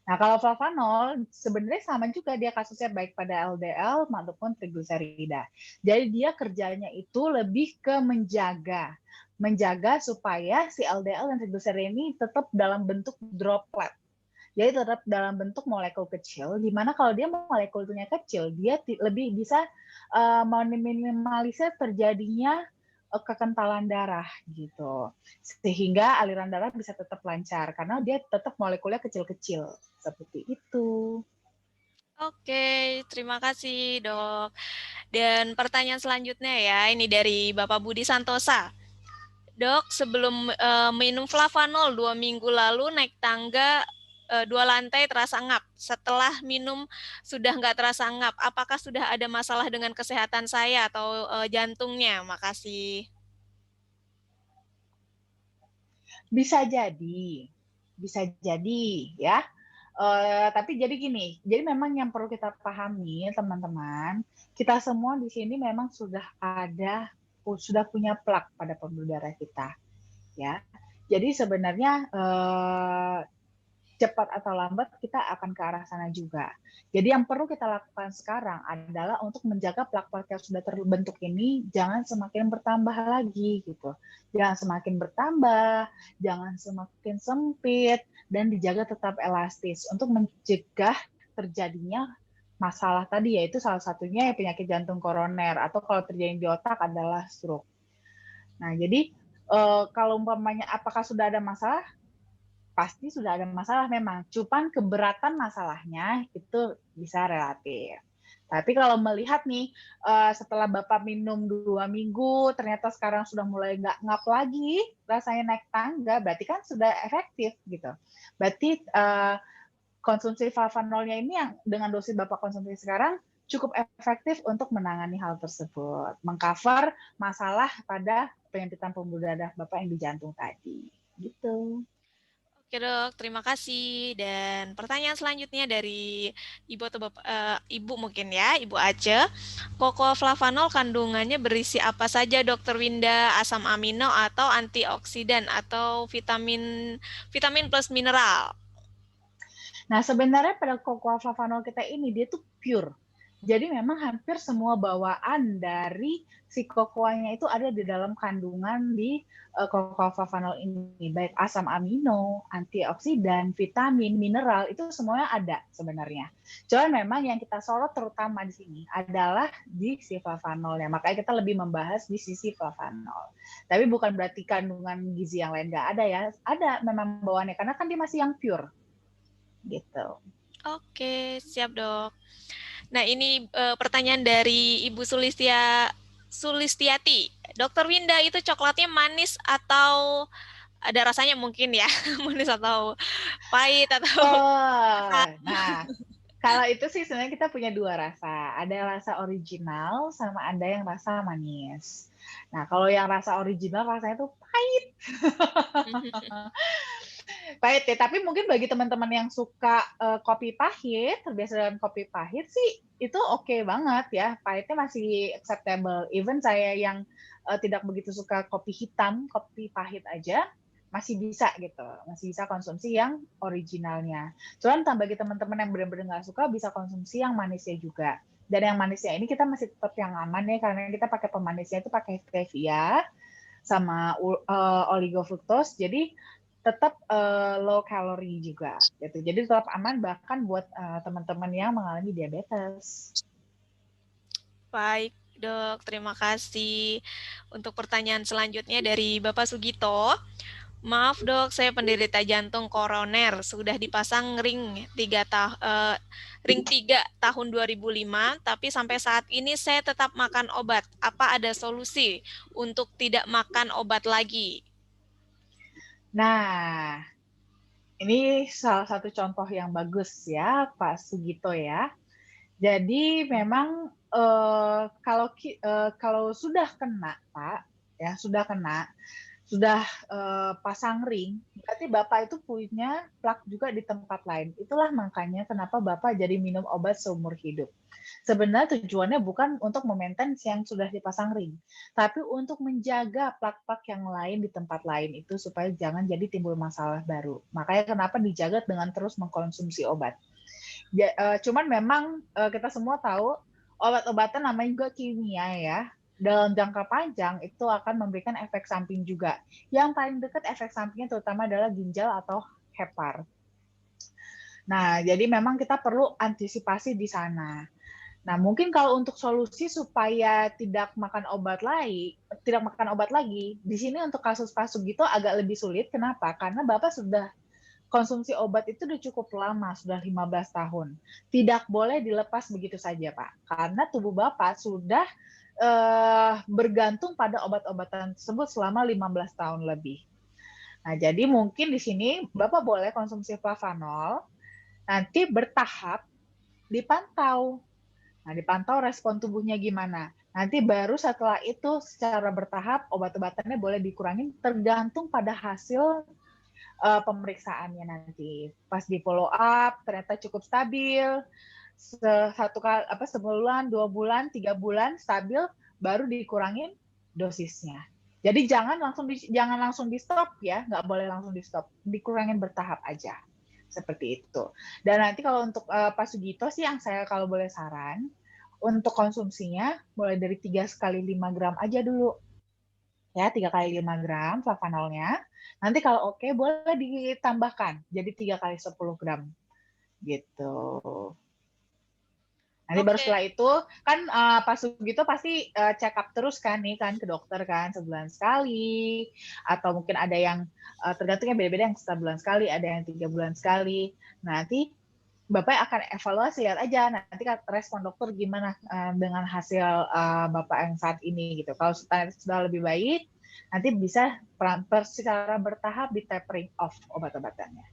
Nah, kalau flavanol sebenarnya sama juga dia kasusnya baik pada LDL maupun trigliserida. Jadi dia kerjanya itu lebih ke menjaga supaya si LDL dan trigliserida ini tetap dalam bentuk droplet. Jadi tetap dalam bentuk molekul kecil, di mana kalau dia molekulnya kecil, dia lebih bisa meminimalisir terjadinya kekentalan darah gitu, sehingga aliran darah bisa tetap lancar karena dia tetap molekulnya kecil-kecil seperti itu. Oke, terima kasih dok. Dan pertanyaan selanjutnya ya, ini dari Bapak Budi Santosa. Dok, sebelum minum flavanol 2 minggu lalu naik tangga 2 lantai terasa ngap. Setelah minum sudah nggak terasa ngap. Apakah sudah ada masalah dengan kesehatan saya atau jantungnya? Makasih. Bisa jadi ya. Tapi jadi gini, jadi memang yang perlu kita pahami teman-teman, kita semua di sini memang sudah punya plak pada pembuluh darah kita, ya. Jadi sebenarnya cepat atau lambat kita akan ke arah sana juga. Jadi yang perlu kita lakukan sekarang adalah untuk menjaga plak-plak yang sudah terbentuk ini jangan semakin bertambah lagi gitu. Jangan semakin bertambah, jangan semakin sempit dan dijaga tetap elastis untuk mencegah terjadinya masalah tadi yaitu salah satunya penyakit jantung koroner atau kalau terjadi di otak adalah stroke. Nah, jadi kalau umpamanya apakah sudah ada masalah? Pasti sudah ada masalah memang, cuman keberatan masalahnya itu bisa relatif. Tapi kalau melihat nih, setelah Bapak minum 2 minggu, ternyata sekarang sudah mulai nggak ngap lagi, rasanya naik tangga, berarti kan sudah efektif gitu. Berarti konsumsi flavanolnya ini yang dengan dosis Bapak konsumsi sekarang cukup efektif untuk menangani hal tersebut, mengcover masalah pada penyempitan pembuluh darah Bapak yang di jantung tadi. Gitu. Oke dok, terima kasih. Dan pertanyaan selanjutnya dari Ibu atau Bapak, Ibu mungkin ya, Ibu Ace. Flavanol kandungannya berisi apa saja Dokter Winda? Asam amino atau antioksidan atau vitamin plus mineral? Nah, sebenarnya pada flavanol kita ini dia tuh pure. Jadi memang hampir semua bawaan dari si kokoanya itu ada di dalam kandungan di flavanol ini, baik asam amino, antioksidan, vitamin, mineral itu semuanya ada sebenarnya. Cuman memang yang kita sorot terutama di sini adalah di si flavanolnya. Makanya kita lebih membahas di sisi flavanol. Tapi bukan berarti kandungan gizi yang lain nggak ada ya. Ada memang bawaannya karena kan dia masih yang pure gitu. Oke, siap dok. Nah ini pertanyaan dari Ibu Sulistiati. Dokter Winda itu coklatnya manis atau ada rasanya mungkin ya, manis atau pahit atau Oh, nah kalau itu sih sebenarnya kita punya dua rasa. Ada rasa original sama ada yang rasa manis. Nah, kalau yang rasa original rasanya tuh pahit. Pahit ya, tapi mungkin bagi teman-teman yang suka kopi pahit, terbiasa dengan kopi pahit sih, itu oke banget ya. Pahitnya masih acceptable. Even saya yang tidak begitu suka kopi hitam, kopi pahit aja, masih bisa gitu. Masih bisa konsumsi yang originalnya. Cuman bagi teman-teman yang benar-benar nggak suka, bisa konsumsi yang manisnya juga. Dan yang manisnya ini kita masih tetap yang aman ya, karena kita pakai pemanisnya itu pakai stevia sama oligofruktos. Jadi tetap low calorie juga gitu. Jadi tetap aman bahkan buat teman-teman yang mengalami diabetes. Baik, Dok. Terima kasih. Untuk pertanyaan selanjutnya dari Bapak Sugito. Maaf dok, saya penderita jantung koroner. Sudah dipasang ring 3 tahun 2005, tapi sampai saat ini saya tetap makan obat. Apa ada solusi untuk tidak makan obat lagi? Nah, ini salah satu contoh yang bagus ya, Pak Sugito ya. Jadi memang kalau sudah kena, Pak, ya sudah kena, sudah pasang ring, berarti Bapak itu punya plak juga di tempat lain. Itulah makanya kenapa Bapak jadi minum obat seumur hidup. Sebenarnya tujuannya bukan untuk memaintain yang sudah dipasang ring, tapi untuk menjaga plak-plak yang lain di tempat lain itu supaya jangan jadi timbul masalah baru. Makanya kenapa dijaga dengan terus mengkonsumsi obat. Cuman memang kita semua tahu obat-obatan namanya juga kimia ya. Dalam jangka panjang itu akan memberikan efek samping juga. Yang paling dekat efek sampingnya terutama adalah ginjal atau hepar. Nah, jadi memang kita perlu antisipasi di sana. Nah, mungkin kalau untuk solusi supaya tidak makan obat lagi, di sini untuk kasus Pak Sugito agak lebih sulit. Kenapa? Karena Bapak sudah konsumsi obat itu udah cukup lama, sudah 15 tahun. Tidak boleh dilepas begitu saja, Pak. Karena tubuh Bapak sudah bergantung pada obat-obatan tersebut selama 15 tahun lebih. Nah, jadi mungkin di sini Bapak boleh konsumsi flavanol, nanti bertahap dipantau. Nah, dipantau respon tubuhnya gimana. Nanti baru setelah itu secara bertahap obat-obatannya boleh dikurangin tergantung pada hasil pemeriksaannya nanti. Pas di follow up ternyata cukup stabil, sebulan, 2 bulan, 3 bulan stabil, baru dikurangin dosisnya. Jadi jangan langsung di stop ya, nggak boleh langsung di stop, dikurangin bertahap aja seperti itu. Dan nanti kalau untuk Pak Sugito sih yang saya kalau boleh saran untuk konsumsinya mulai dari 3 kali 5 gram aja dulu ya, 3 kali 5 gram flavanolnya. Nanti kalau oke boleh ditambahkan jadi 3 kali 10 gram gitu. Nanti baru Oke, setelah itu kan Pak Sugito pasti check up terus kan nih kan ke dokter kan sebulan sekali atau mungkin ada yang tergantungnya beda-beda yang sebulan sekali, ada yang 3 bulan sekali. Nanti Bapak akan evaluasi lihat aja nanti respon dokter gimana dengan hasil Bapak yang saat ini gitu. Kalau sudah lebih baik, nanti bisa secara bertahap di tapering off obat-obatannya.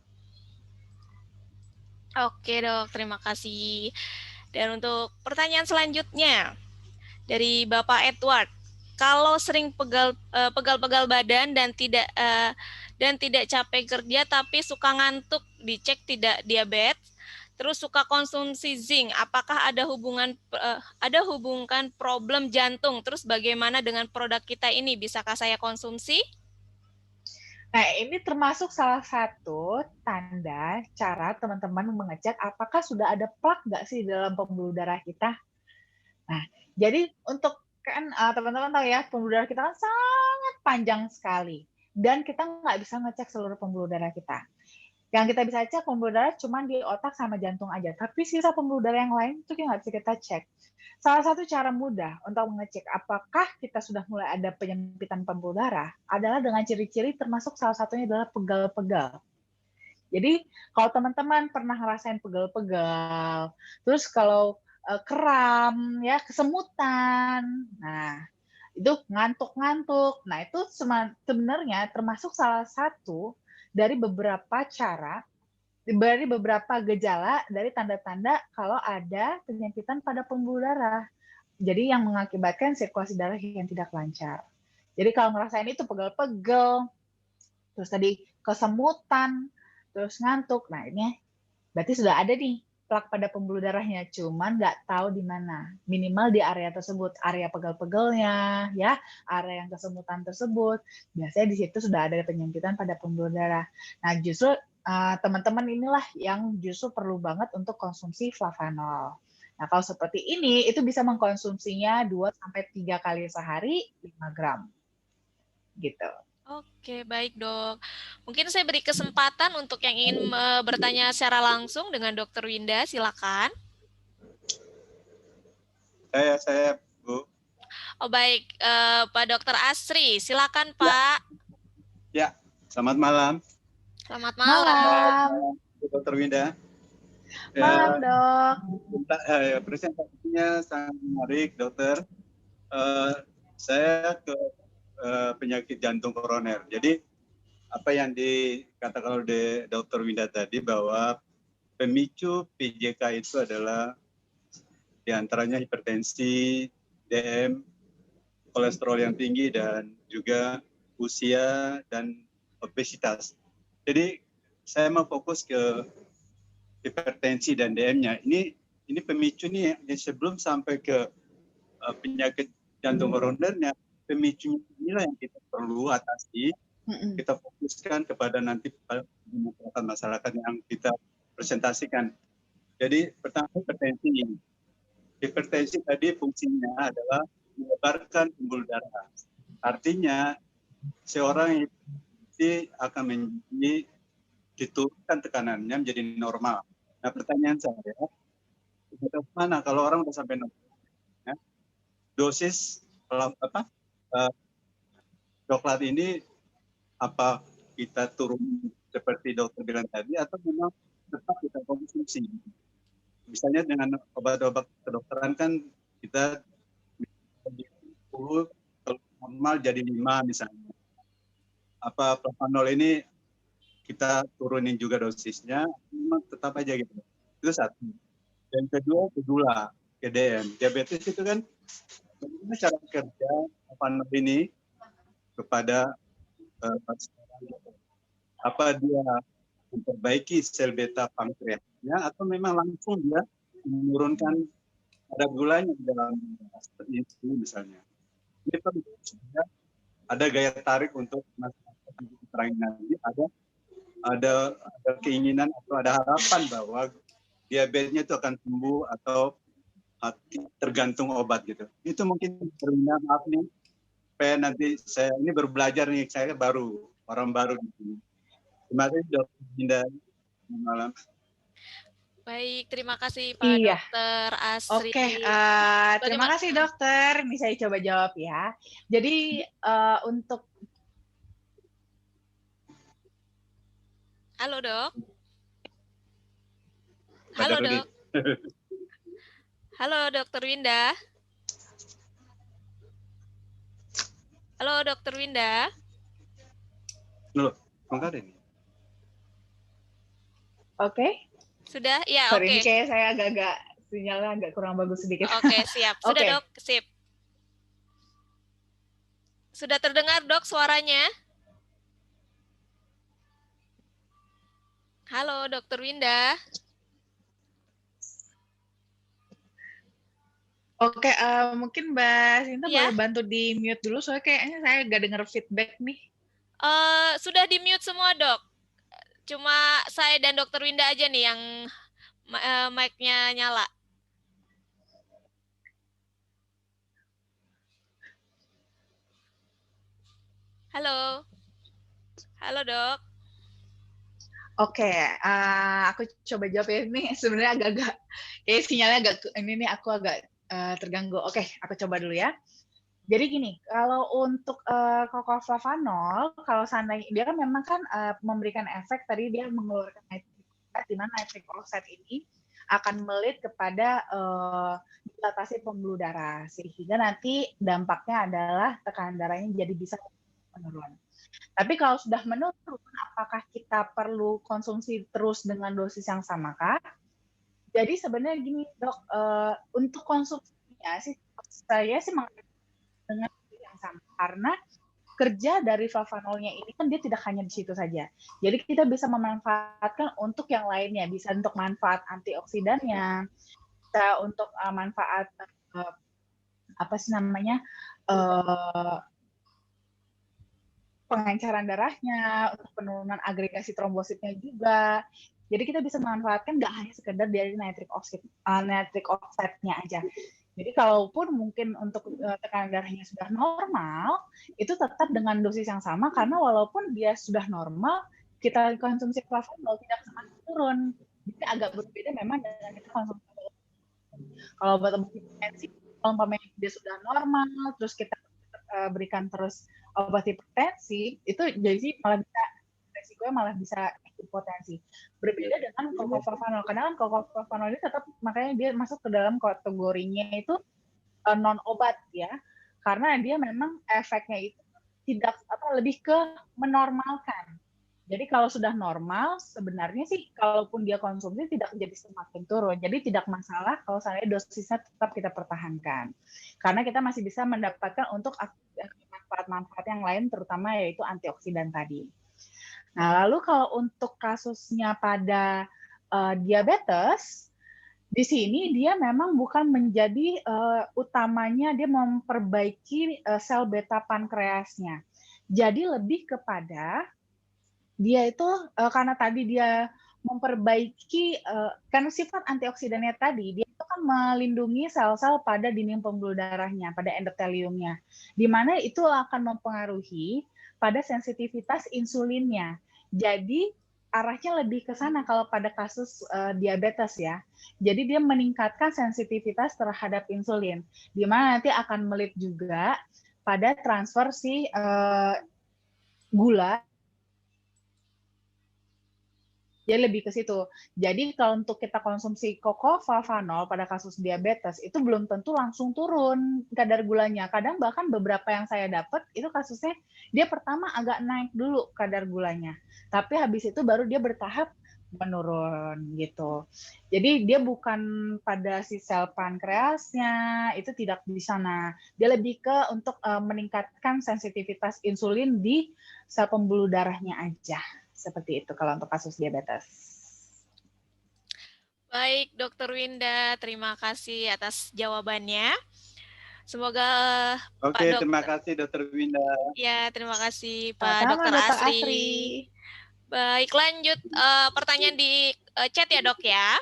oke dok, terima kasih. Dan untuk pertanyaan selanjutnya dari Bapak Edward, kalau sering pegal-pegal badan dan tidak capek kerja tapi suka ngantuk, dicek tidak diabetes, terus suka konsumsi zinc, apakah ada hubungan problem jantung? Terus bagaimana dengan produk kita ini? Bisakah saya konsumsi? Nah, ini termasuk salah satu tanda cara teman-teman mengecek apakah sudah ada plak nggak sih dalam pembuluh darah kita. Nah, jadi untuk kan teman-teman tahu ya, pembuluh darah kita kan sangat panjang sekali. Dan kita nggak bisa ngecek seluruh pembuluh darah kita. Yang kita bisa cek pembuluh darah cuma di otak sama jantung aja. Tapi sisa pembuluh darah yang lain itu nggak bisa kita cek. Salah satu cara mudah untuk mengecek apakah kita sudah mulai ada penyempitan pembuluh darah adalah dengan ciri-ciri termasuk salah satunya adalah pegal-pegal. Jadi kalau teman-teman pernah ngerasain pegal-pegal, terus kalau kram, ya kesemutan, nah itu ngantuk-ngantuk. Nah itu sebenarnya termasuk salah satu dari beberapa cara, dari beberapa gejala, dari tanda-tanda kalau ada penyempitan pada pembuluh darah. Jadi yang mengakibatkan sirkulasi darah yang tidak lancar. Jadi kalau ngerasain itu pegel-pegel, terus tadi kesemutan, terus ngantuk. Nah, ini berarti sudah ada nih plak pada pembuluh darahnya, cuman nggak tahu di mana. Minimal di area tersebut, area pegel-pegelnya, ya, area yang kesemutan tersebut. Biasanya di situ sudah ada penyempitan pada pembuluh darah. Nah, justru teman-teman inilah yang justru perlu banget untuk konsumsi flavanol. Nah, kalau seperti ini, itu bisa mengkonsumsinya 2-3 kali sehari, 5 gram. Gitu. Oke, baik dok. Mungkin saya beri kesempatan untuk yang ingin bertanya secara langsung dengan Dokter Winda, silakan. Saya Bu. Oh baik, Pak Dokter Asri, silakan Ya. Pak. Ya, selamat malam. Selamat malam. Dokter Winda. Malam dok. Presentasinya sangat menarik dokter. Saya ke penyakit jantung koroner. Jadi apa yang dikatakan oleh Dokter Winda tadi bahwa pemicu PJK itu adalah diantaranya hipertensi, DM, kolesterol yang tinggi, dan juga usia dan obesitas. Jadi saya mau fokus ke hipertensi dan DM-nya. Ini pemicu nih sebelum sampai ke penyakit jantung koronernya, pemicu inilah yang kita perlu atasi. Kita fokuskan kepada nanti masyarakat yang kita presentasikan. Jadi pertama hipertensi ini. Hipertensi tadi fungsinya adalah menyebarkan pembuluh darah. Artinya seorang hipertensi akan menjadi diturunkan tekanannya menjadi normal. Nah, pertanyaan saya, bagaimana kalau orang sudah sampai normal? Ya, dosis coklat ini apa kita turun seperti dokter bilang tadi atau memang tetap kita konsumsi? Misalnya dengan obat-obat kedokteran kan kita 10 normal jadi 5 misalnya. Apa flavanol ini kita turunin juga dosisnya, memang tetap aja gitu. Itu satu. Dan kedua, gula, DM. Diabetes itu kan bagaimana cara kerja flavanol ini kepada apa dia memperbaiki sel beta pankreasnya atau memang langsung dia menurunkan kadar gulanya di dalam seperti itu misalnya. Ini perlu ada gaya tarik untuk masyarakat yang keterangan nanti, ada keinginan atau ada harapan bahwa diabetesnya itu akan sembuh atau tergantung obat gitu. Itu mungkin permintaan maaf nih, supaya nanti saya ini baru belajar nih, saya baru orang baru di sini. Terima kasih Dokter Dinda. Selamat malam. Baik, terima kasih Pak Dokter Asri. Oke, terima kasih dokter. Ini saya coba jawab ya. Jadi untuk Halo dok. Halo dok. Halo Dokter Winda. Halo Dokter Winda. Loh, enggak ada ini. Oke. Sudah? Ya, Sorry, oke. ini kayak saya agak sinyalnya agak kurang bagus sedikit. Oke, siap. Sudah dok, sip. Sudah terdengar dok suaranya? Halo Dokter Winda. Oke, mungkin Mbak Sinta boleh bantu di mute dulu, soalnya kayaknya saya nggak dengar feedback nih. Sudah di mute semua dok. Cuma saya dan Dokter Winda aja nih yang mic-nya nyala. Halo. Halo dok. Oke, aku coba jawab ya. Ini sebenarnya agak-agak, kayak sinyalnya agak, ini aku agak terganggu. Oke, aku coba dulu ya. Jadi gini, kalau untuk flavanol, kalau seandainya dia kan memang kan memberikan efek tadi dia mengeluarkan nitric oxide, di mana nitric oxide ini akan melit kepada dilatasi pembuluh darah, sehingga nanti dampaknya adalah tekanan darahnya jadi bisa menurun. Tapi kalau sudah menurun, apakah kita perlu konsumsi terus dengan dosis yang sama kah? Jadi sebenarnya gini dok, untuk konsumsinya sih saya sih dengan yang sama, karena kerja dari flavanolnya ini kan dia tidak hanya di situ saja. Jadi kita bisa memanfaatkan untuk yang lainnya, bisa untuk manfaat antioksidannya, bisa untuk manfaat apa sih namanya pengenceran darahnya, untuk penurunan agregasi trombositnya juga. Jadi kita bisa memanfaatkan nggak hanya sekedar dari nitric oxide-nya aja. Jadi kalaupun mungkin untuk tekanan darahnya sudah normal, itu tetap dengan dosis yang sama karena walaupun dia sudah normal, kita konsumsi flavanol tidak semakin turun. Jadi agak berbeda memang dengan kita konsumsi. Kalau obat hipertensi, kalau umpamanya dia sudah normal, terus kita berikan terus obat hipertensi, itu jadi malah bisa resikonya malah bisa hipotensi. Berbeda dengan cocoflavanol. Karena kan cocoflavanol ini tetap makanya dia masuk ke dalam kategorinya itu non obat ya. Karena dia memang efeknya itu tidak lebih ke menormalkan. Jadi kalau sudah normal, sebenarnya sih kalaupun dia konsumsi tidak jadi semakin turun. Jadi tidak masalah kalau saya dosisnya tetap kita pertahankan. Karena kita masih bisa mendapatkan untuk manfaat-manfaat yang lain, terutama yaitu antioksidan tadi. Nah, lalu kalau untuk kasusnya pada diabetes, di sini dia memang bukan menjadi utamanya dia memperbaiki sel beta pankreasnya. Jadi lebih kepada dia itu karena tadi dia memperbaiki karena sifat antioksidannya tadi dia itu kan melindungi sel-sel pada dinding pembuluh darahnya, pada endoteliumnya, di mana itu akan mempengaruhi pada sensitivitas insulinnya. Jadi arahnya lebih ke sana kalau pada kasus diabetes ya. Jadi dia meningkatkan sensitivitas terhadap insulin, di mana nanti akan melit juga pada transfer si gula. Jadi lebih ke situ. Jadi kalau untuk kita konsumsi cocoflavanol pada kasus diabetes itu belum tentu langsung turun kadar gulanya. Kadang bahkan beberapa yang saya dapat itu kasusnya dia pertama agak naik dulu kadar gulanya, tapi habis itu baru dia bertahap menurun gitu. Jadi dia bukan pada si sel pankreasnya, itu tidak di sana. Dia lebih ke untuk meningkatkan sensitivitas insulin di sel pembuluh darahnya aja. Seperti itu kalau untuk kasus diabetes. Baik, Dokter Winda, terima kasih atas jawabannya. Semoga Pak Oke, Dok. terima kasih Dokter Winda. Ya, terima kasih Pak Sama Dokter Dokter Asri. Asri. Baik, lanjut pertanyaan di chat ya Dok ya.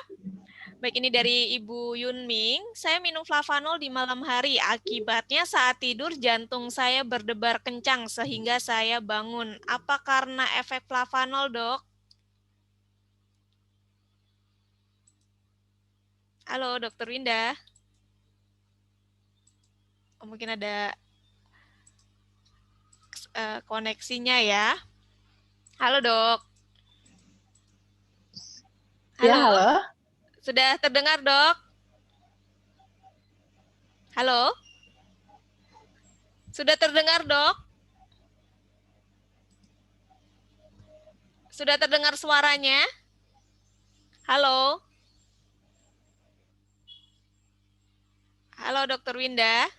Baik, ini dari Ibu Yunming. Saya minum flavanol di malam hari. Akibatnya saat tidur jantung saya berdebar kencang sehingga saya bangun. Apa karena efek flavanol, Dok? Halo, Dokter Winda. Oh, mungkin ada koneksinya ya. Halo, Dok. Halo. Ya, halo. Sudah terdengar, Dok? Halo? Sudah terdengar, Dok? Sudah terdengar suaranya? Halo? Halo, Dokter Winda.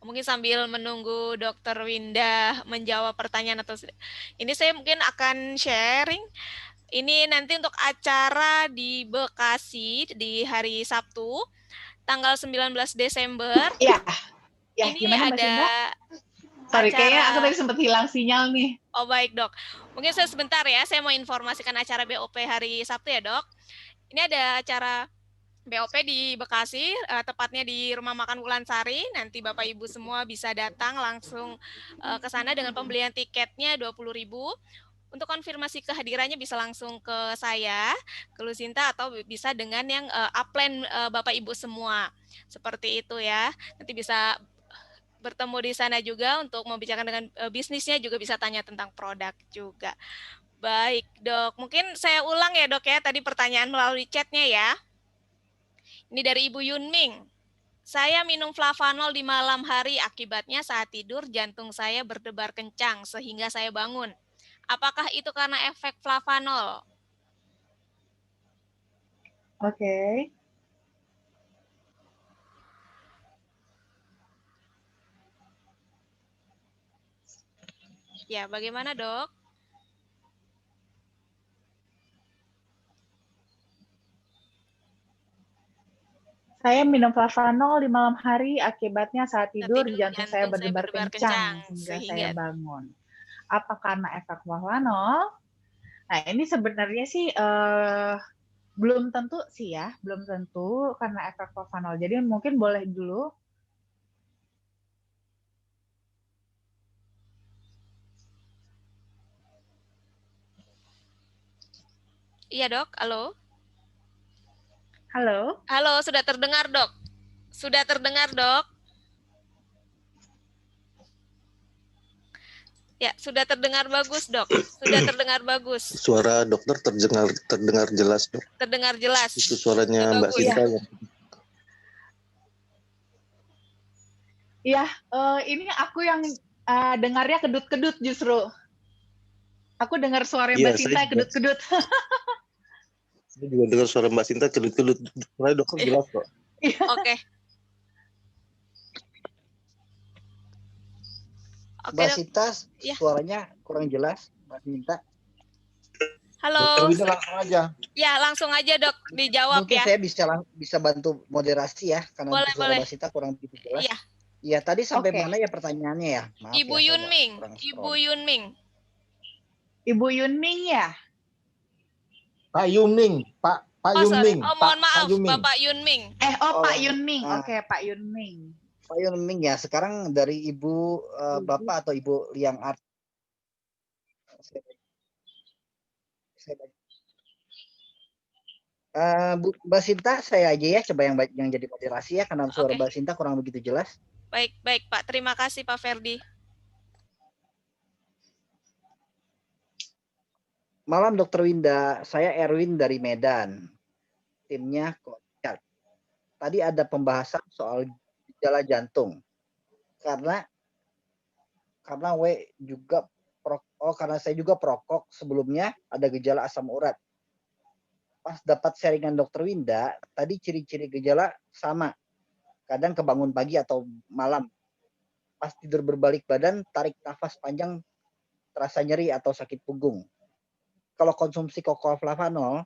Mungkin sambil menunggu Dokter Winda menjawab pertanyaan atau ini saya mungkin akan sharing. Ini nanti untuk acara di Bekasi di hari Sabtu, tanggal 19 Desember. Ya, ini gimana Mbak ada Sinta? Sorry, acara... kayaknya aku tadi sempat hilang sinyal nih. Oh baik Dok, mungkin saya sebentar ya, saya mau informasikan acara BOP hari Sabtu ya Dok. Ini ada acara BOP di Bekasi, tepatnya di Rumah Makan Wulansari. Nanti Bapak Ibu semua bisa datang langsung ke sana dengan pembelian tiketnya 20.000. Untuk konfirmasi kehadirannya bisa langsung ke saya, ke Lucinta, atau bisa dengan yang upline Bapak Ibu semua. Seperti itu ya. Nanti bisa bertemu di sana juga untuk membicarakan dengan bisnisnya, juga bisa tanya tentang produk juga. Baik, Dok. Mungkin saya ulang ya, Dok ya, tadi pertanyaan melalui chatnya ya. Ini dari Ibu Yunming. Saya minum flavanol di malam hari, akibatnya saat tidur jantung saya berdebar kencang sehingga saya bangun. Apakah itu karena efek flavanol? Oke. Ya, bagaimana dok? Saya minum flavanol di malam hari, akibatnya saat tidur Tidur jantung saya berdebar kencang kencang hingga saya sehingga bangun. Apa karena efek flavanol? Nah, ini sebenarnya sih belum tentu sih ya, belum tentu karena efek flavanol. Jadi mungkin boleh dulu. Iya dok, halo. Halo. Halo, sudah terdengar dok? Sudah terdengar dok? Ya, sudah terdengar bagus dok. Sudah terdengar bagus. Suara dokter terdengar jelas dok. Terdengar jelas. Itu suaranya Sudah Mbak bagus. Sinta. Iya, ini aku yang dengarnya kedut-kedut justru. Aku dengar suara Mbak Sinta kedut-kedut. Saya juga dengar suara Mbak Sinta kedut-kedut. Suara dokter jelas kok. Oke. Mbak Sinta, ya. Suaranya kurang jelas, Mbak Sinta. Halo. Dokter Winda langsung aja. Ya, langsung aja dok, dijawab. Mungkin ya. Saya bisa bantu moderasi ya, karena suara Mbak Sinta kurang begitu jelas. Iya. Ya, tadi sampai mana ya pertanyaannya ya? Maaf Ibu ya, Yunming. Ibu Yunming. Ibu Yunming ya? Pak Yunming, Pak Yunming. Oh, mohon maaf, Pak Yunming. Bapak Yunming. Pak Yunming. Oke, Pak Yunming. Pak Yunming ya, sekarang dari Ibu Bapak atau Ibu Liang Art. Mbak Sinta, saya aja ya coba yang jadi moderasi ya, karena suara Mbak Sinta kurang begitu jelas. Baik Pak. Terima kasih Pak Ferdi. Malam Dokter Winda, saya Erwin dari Medan. Timnya Kocat. Tadi ada pembahasan soal gejala jantung. Karena karena saya juga perokok sebelumnya ada gejala asam urat. Pas dapat sharingan Dokter Winda, tadi ciri-ciri gejala sama. Kadang kebangun pagi atau malam. Pas tidur berbalik badan, tarik nafas panjang, terasa nyeri atau sakit punggung. Kalau konsumsi flavanol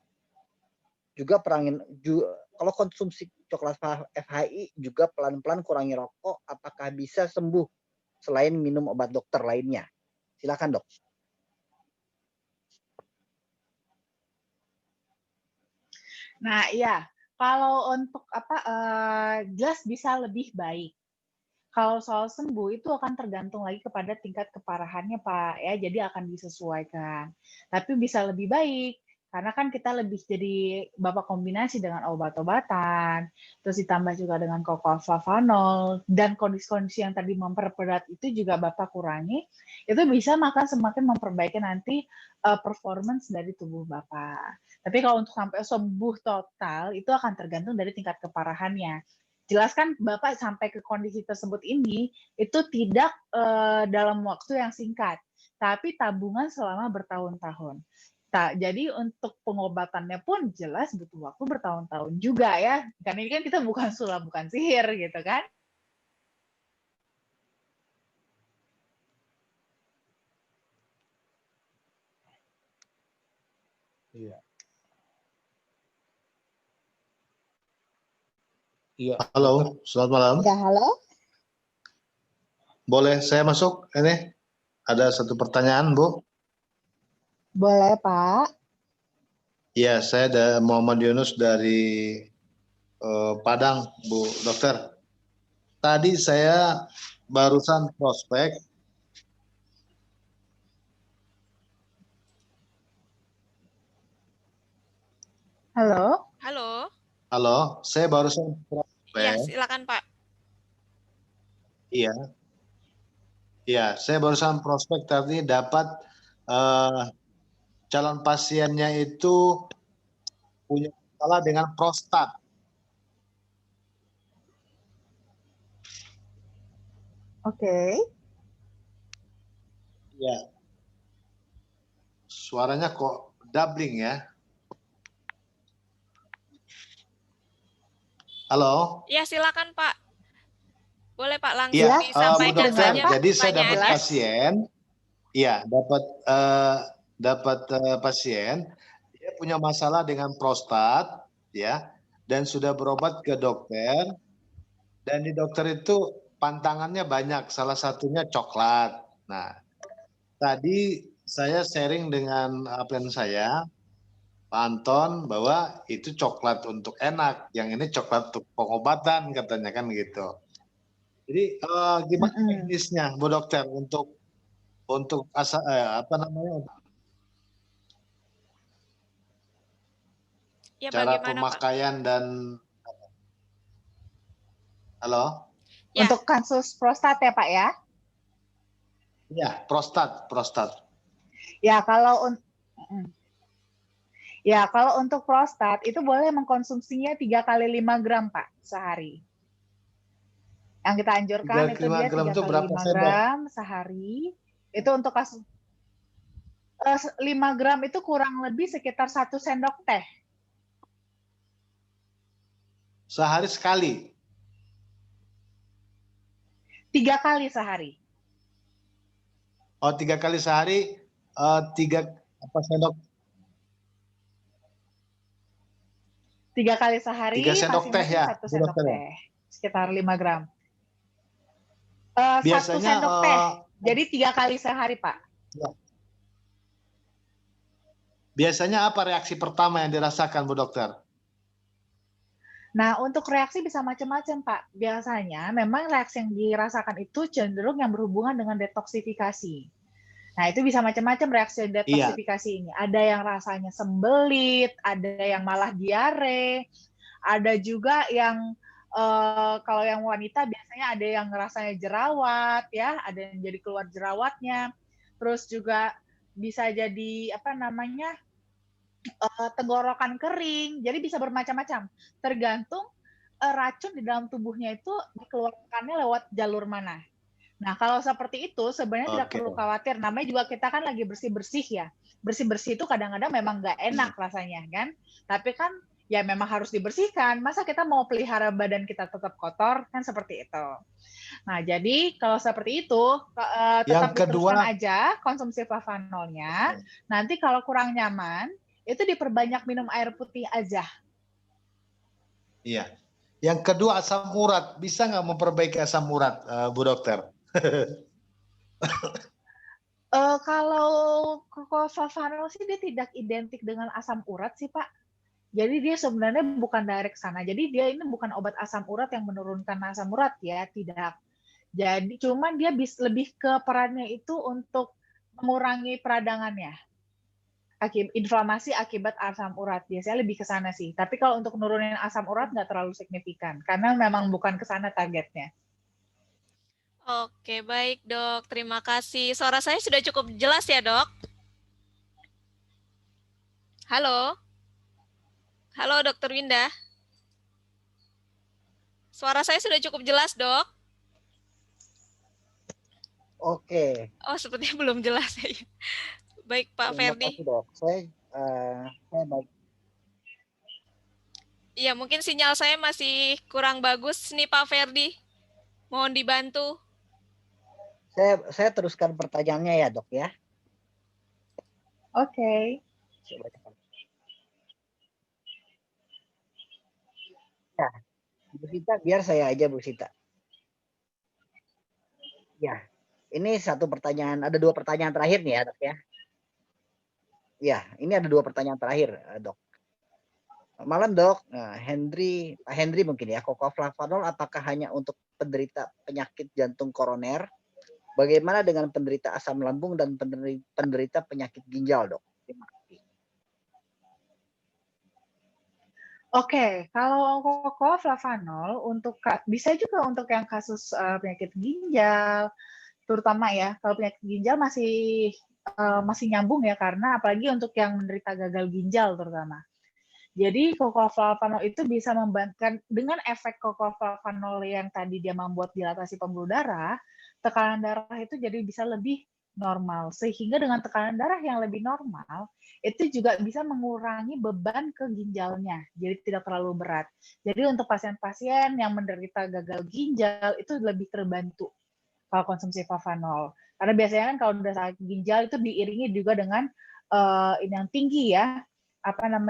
juga kalau konsumsi coklat FHI juga pelan-pelan kurangi rokok, apakah bisa sembuh selain minum obat dokter lainnya? Silakan, Dok. Nah, iya, kalau untuk jelas bisa lebih baik. Kalau soal sembuh itu akan tergantung lagi kepada tingkat keparahannya, Pak, ya. Jadi akan disesuaikan. Tapi bisa lebih baik karena kan kita lebih jadi Bapak kombinasi dengan obat-obatan, terus ditambah juga dengan flavanol dan kondisi-kondisi yang tadi memperberat itu juga Bapak kurangi, itu bisa semakin memperbaiki nanti performance dari tubuh Bapak. Tapi kalau untuk sampai sembuh total itu akan tergantung dari tingkat keparahannya. Jelaskan Bapak sampai ke kondisi tersebut ini itu tidak dalam waktu yang singkat, tapi tabungan selama bertahun-tahun. Jadi untuk pengobatannya pun jelas butuh waktu bertahun-tahun juga ya. Karena ini kan kita bukan sulap, bukan sihir gitu kan. Iya. Iya. Halo, selamat malam. Ya, halo. Boleh saya masuk? Ini ada satu pertanyaan, Bu. Boleh, Pak. Ya, saya Muhammad Yunus dari Padang, Bu Dokter. Tadi saya barusan prospek. Halo? Halo. Halo, saya barusan prospek. Iya, silakan Pak. Iya. Iya, saya barusan prospek tadi dapat calon pasiennya itu punya masalah dengan prostat. Oke. Ya. Suaranya kok doubling ya? Halo? Ya, silakan Pak. Boleh Pak langsung Iya, disampaikan Bu Dokter. saja. Jadi saya dapat pasien. Iya, dapat pasien dia punya masalah dengan prostat, ya, dan sudah berobat ke dokter, dan di dokter itu pantangannya banyak, salah satunya coklat. Nah, tadi saya sharing dengan klien saya, Pak Anton, bahwa itu coklat untuk enak, yang ini coklat untuk pengobatan katanya kan gitu. Jadi gimana teknisnya, Bu Dokter, untuk apa namanya, Ya, cara bagaimana, Pak? pemakaian dan halo? Ya. Untuk kasus prostat ya Pak ya? Ya, prostat. Ya kalau untuk prostat itu boleh mengkonsumsinya 3 kali 5 gram Pak sehari. Yang kita anjurkan 3 itu dia 3 itu kali berapa 5 sendok? gram sehari. Itu untuk kasus 5 gram itu kurang lebih sekitar 1 sendok teh. Sehari sekali? 3 kali sehari. Oh, 3 kali sehari, 3 sendok? 3 kali sehari 3 sendok teh ya, 1 sendok teh. Sekitar 5 gram. 1 Biasanya sendok teh. Jadi 3 kali sehari, Pak. Ya. Biasanya apa reaksi pertama yang dirasakan, Bu Dokter? Nah, untuk reaksi bisa macam-macam, Pak. Biasanya memang reaksi yang dirasakan itu cenderung yang berhubungan dengan detoksifikasi. Nah, itu bisa macam-macam reaksi detoksifikasi ini. Ada yang rasanya sembelit, ada yang malah diare, ada juga yang kalau yang wanita biasanya ada yang rasanya jerawat, ya, ada yang jadi keluar jerawatnya. Terus juga bisa jadi tenggorokan kering. Jadi bisa bermacam-macam. Tergantung racun di dalam tubuhnya itu dikeluarkannya lewat jalur mana. Nah, kalau seperti itu sebenarnya tidak perlu khawatir. Namanya juga kita kan lagi bersih-bersih ya. Bersih-bersih itu kadang-kadang memang nggak enak rasanya kan. Tapi kan ya memang harus dibersihkan. Masa kita mau pelihara badan kita tetap kotor? Kan seperti itu. Nah, jadi kalau seperti itu tetap diteruskan aja konsumsi flavanolnya. Nanti kalau kurang nyaman, itu diperbanyak minum air putih aja. Iya. Yang kedua asam urat. Bisa nggak memperbaiki asam urat, Bu Dokter? Kalau flavanol sih dia tidak identik dengan asam urat sih Pak. Jadi dia sebenarnya bukan direct sana. Jadi dia ini bukan obat asam urat yang menurunkan asam urat ya, tidak. Jadi cuman dia lebih ke perannya itu untuk mengurangi peradangannya. Inflamasi akibat asam urat biasanya lebih ke sana sih. Tapi kalau untuk nurunin asam urat nggak terlalu signifikan karena memang bukan ke sana targetnya. Oke, baik Dok. Terima kasih. Suara saya sudah cukup jelas ya, Dok? Halo? Halo, Dokter Winda? Suara saya sudah cukup jelas, Dok? Oke. Oh, sepertinya belum jelas. Baik, Pak Ferdi. Terima kasih, Dok. Saya baik. Iya, mungkin sinyal saya masih kurang bagus nih, Pak Ferdi. Mohon dibantu. Saya teruskan pertanyaannya ya, Dok ya. Oke. Ya, Bu Sita, biar saya aja Bu Sita. Ya, ini satu pertanyaan, ada 2 pertanyaan terakhir nih ya, Dok ya. Ya, ini ada 2 pertanyaan terakhir, Dok. Malam, Dok. Nah, Pak Hendri mungkin ya, Flavanol apakah hanya untuk penderita penyakit jantung koroner? Bagaimana dengan penderita asam lambung dan penderita penyakit ginjal, Dok? Terima kasih. Oke, kalau Flavanol bisa juga untuk yang kasus penyakit ginjal, terutama ya kalau penyakit ginjal masih nyambung ya karena apalagi untuk yang menderita gagal ginjal terutama. Jadi Flavanol itu bisa membantu dengan efek Flavanol yang tadi dia membuat dilatasi pembuluh darah, tekanan darah itu jadi bisa lebih normal. Sehingga dengan tekanan darah yang lebih normal, itu juga bisa mengurangi beban ke ginjalnya. Jadi tidak terlalu berat. Jadi untuk pasien-pasien yang menderita gagal ginjal itu lebih terbantu kalau konsumsi flavanol. Karena biasanya kan kalau udah sakit ginjal itu diiringi juga dengan ini yang tinggi ya, tekanan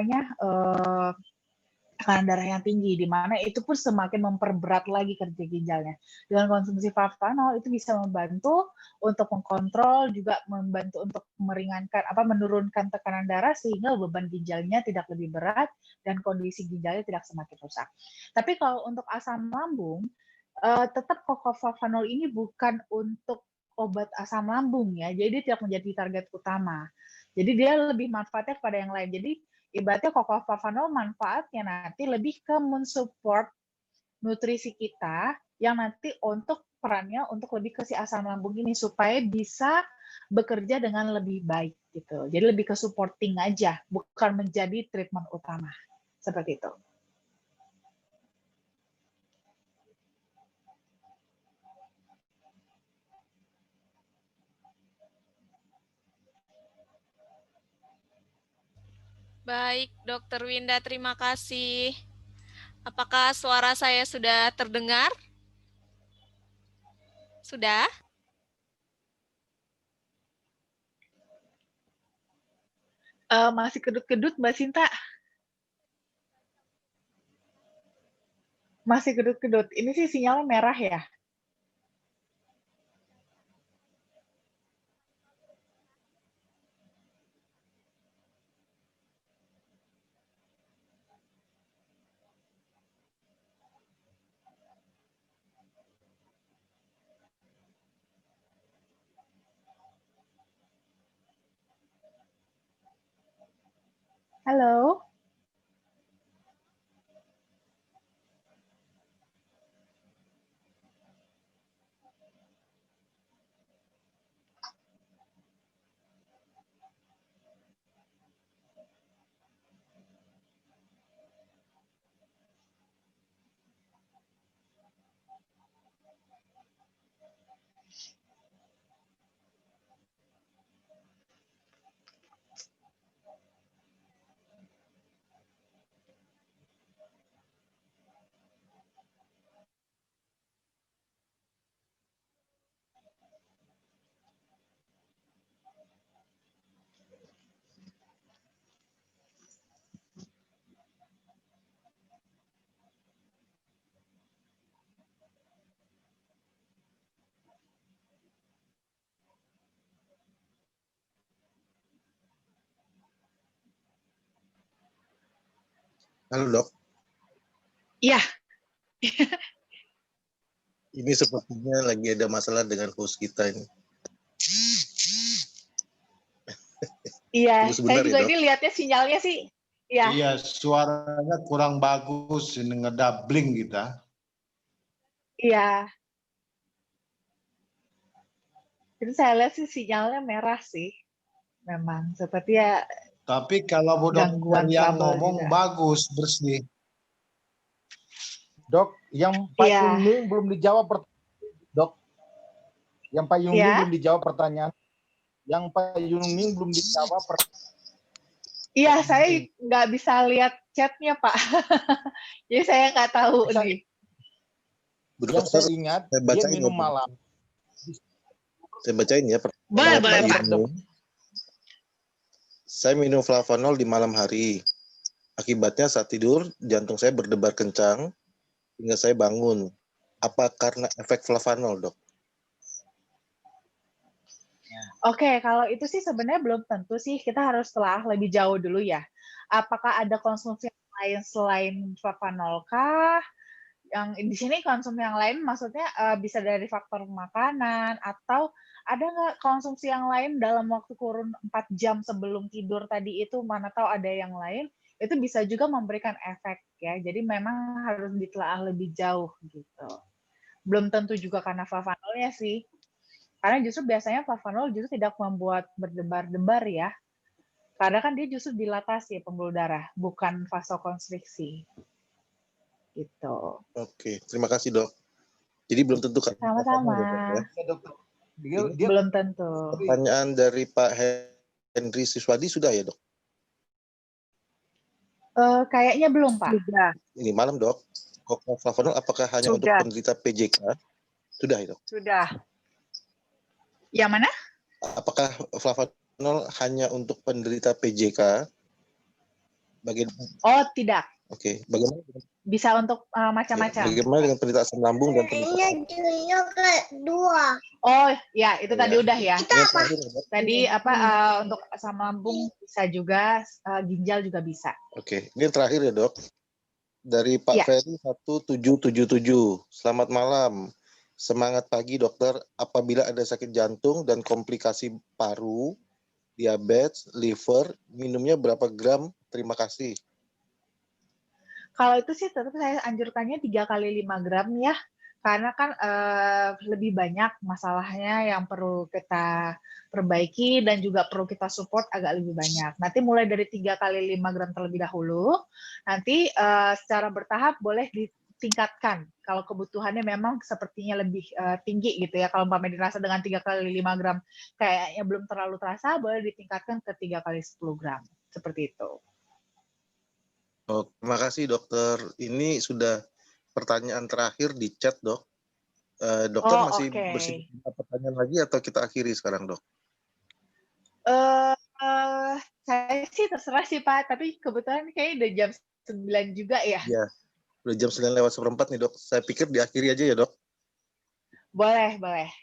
darah yang tinggi, di mana itu pun semakin memperberat lagi kerja ginjalnya. Dengan konsumsi flavanol itu bisa membantu untuk mengkontrol, juga membantu untuk menurunkan tekanan darah sehingga beban ginjalnya tidak lebih berat dan kondisi ginjalnya tidak semakin rusak. Tapi kalau untuk asam lambung, tetap flavanol ini bukan untuk obat asam lambung ya, jadi dia tidak menjadi target utama. Jadi dia lebih manfaatnya pada yang lain. Jadi ibaratnya flavanol manfaatnya nanti lebih ke mensupport nutrisi kita yang nanti untuk perannya untuk lebih ke si asam lambung ini supaya bisa bekerja dengan lebih baik gitu. Jadi lebih ke supporting aja, bukan menjadi treatment utama. Seperti itu. Baik, Dokter Winda, terima kasih. Apakah suara saya sudah terdengar? Sudah? Masih kedut-kedut, Mbak Sinta. Masih kedut-kedut. Ini sih sinyalnya merah ya. Halo. Halo dok, Iya. ini sepertinya lagi ada masalah dengan host kita ini. Iya, Tunggu saya sebentar juga ya dok. ini lihatnya sinyalnya sih. Iya. Iya, suaranya kurang bagus, ini ngedabling kita. Iya. Itu saya lihat sih sinyalnya merah sih. Memang seperti ya Tapi kalau Bu Dokter gangguan yang trouble ngomong juga. bagus, bersih. Dok, yang Pak Iya. Yunming belum dijawab Dok. Yang Pak Yunming Iya. belum dijawab pertanyaan. Yang Pak Yunming belum dijawab Iya, saya nggak bisa lihat chatnya Pak. Jadi saya nggak tahu nih. Bu Yang dokter, saya ingat saya dia bacain minum ya, Bu. malam. Saya bacain ya. Boleh, Pak Pak. Yunming. Saya minum flavanol di malam hari. Akibatnya saat tidur, jantung saya berdebar kencang hingga saya bangun. Apa karena efek flavanol, dok? Oke, kalau itu sih sebenarnya belum tentu sih. Kita harus telah lebih jauh dulu ya. Apakah ada konsumsi yang lain selain flavanol kah? Yang di sini konsumsi yang lain maksudnya bisa dari faktor makanan atau ada nggak konsumsi yang lain dalam waktu kurun 4 jam sebelum tidur tadi itu, mana tahu ada yang lain, itu bisa juga memberikan efek ya. Jadi memang harus ditelaah lebih jauh gitu. Belum tentu juga karena flavanolnya sih. Karena justru biasanya flavanol justru tidak membuat berdebar-debar ya. Karena kan dia justru dilatasi pembuluh darah, bukan vasokonstriksi. Gitu. Oke, terima kasih, dok. Jadi belum tentu kan? Sama-sama. Ya, dokter. Dia Belum tentu. Pertanyaan dari Pak Henry Siswadi sudah ya, dok? Kayaknya belum, Pak. Sudah. Ini malam, dok. Flavanol apakah hanya untuk Sudah. penderita PJK? Sudah ya, dok? Sudah. Yang mana? Apakah flavanol hanya untuk penderita PJK? Oh, tidak. Oke, bagaimana? Bisa untuk Ya, macam-macam. bagaimana dengan penderita asam lambung dan penderita? Oh, ya itu tadi Ya. udah ya. Ini yang terakhir, ya, Dok. Tadi untuk asam lambung bisa juga, ginjal juga bisa. Oke, ini yang terakhir ya, Dok. Dari Pak Iya. Ferry 1777. Selamat malam. Semangat pagi, dokter. Apabila ada sakit jantung dan komplikasi paru, diabetes, liver, minumnya berapa gram? Terima kasih. Kalau itu sih tetap saya anjurkannya 3 kali 5 gram ya. Karena kan lebih banyak masalahnya yang perlu kita perbaiki dan juga perlu kita support agak lebih banyak. Nanti mulai dari 3 kali 5 gram terlebih dahulu. Nanti secara bertahap boleh ditingkatkan. Kalau kebutuhannya memang sepertinya lebih tinggi gitu ya. Kalau umpamanya dirasa dengan 3 kali 5 gram kayaknya belum terlalu terasa, boleh ditingkatkan ke 3 kali 10 gram. Seperti itu. Oh, terima kasih, dokter. Ini sudah pertanyaan terakhir di chat, dok. Dokter Oh, masih oke. bersedia pertanyaan lagi atau kita akhiri sekarang, dok? Saya sih terserah sih Pak, tapi kebetulan kayaknya udah jam 9 juga ya. Ya, udah jam 9:04 nih, dok. Saya pikir diakhiri aja ya, dok. Boleh, boleh.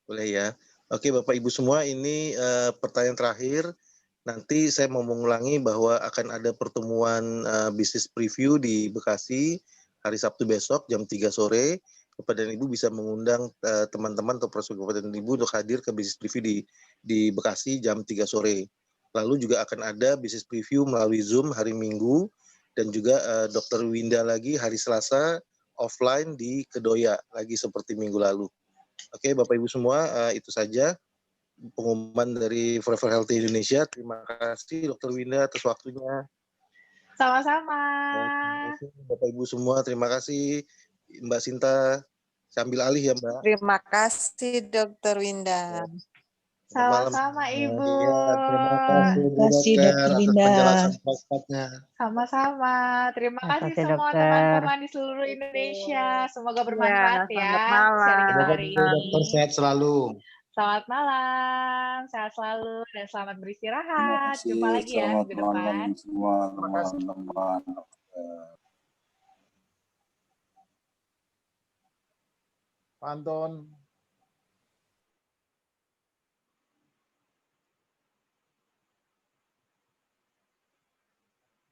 Boleh ya. Oke, Bapak Ibu semua, ini pertanyaan terakhir. Nanti saya mau mengulangi bahwa akan ada pertemuan bisnis preview di Bekasi hari Sabtu besok jam 3 sore. Bapak dan Ibu bisa mengundang teman-teman atau personil Bapak dan Ibu untuk hadir ke bisnis preview di Bekasi jam 3 sore. Lalu juga akan ada bisnis preview melalui Zoom hari Minggu dan juga Dr. Winda lagi hari Selasa offline di Kedoya lagi seperti minggu lalu. Oke, Bapak Ibu semua, itu saja pengumuman dari Forever Healthy Indonesia. Terima kasih Dr. Winda atas waktunya. Sama-sama. Terima kasih Bapak Ibu semua. Terima kasih Mbak Sinta. Saya ambil alih ya, Mbak. Terima kasih Dr. Winda. Selamat malam. Sama-sama Ibu. Ya, terima kasih Bu kasih, Dokter Dr. atas Winda. penjelasan prospeknya. Sama-sama. Terima Terima kasih kasih, semua dokter. teman-teman di seluruh Indonesia. Semoga bermanfaat Ya, ya selamat malam. sharing kita Semoga hari Bu Dokter ini. sehat selalu. Selamat malam, sehat selalu, dan selamat beristirahat. Jumpa lagi ya minggu depan. Semua Terima kasih. teman-teman. Pantun.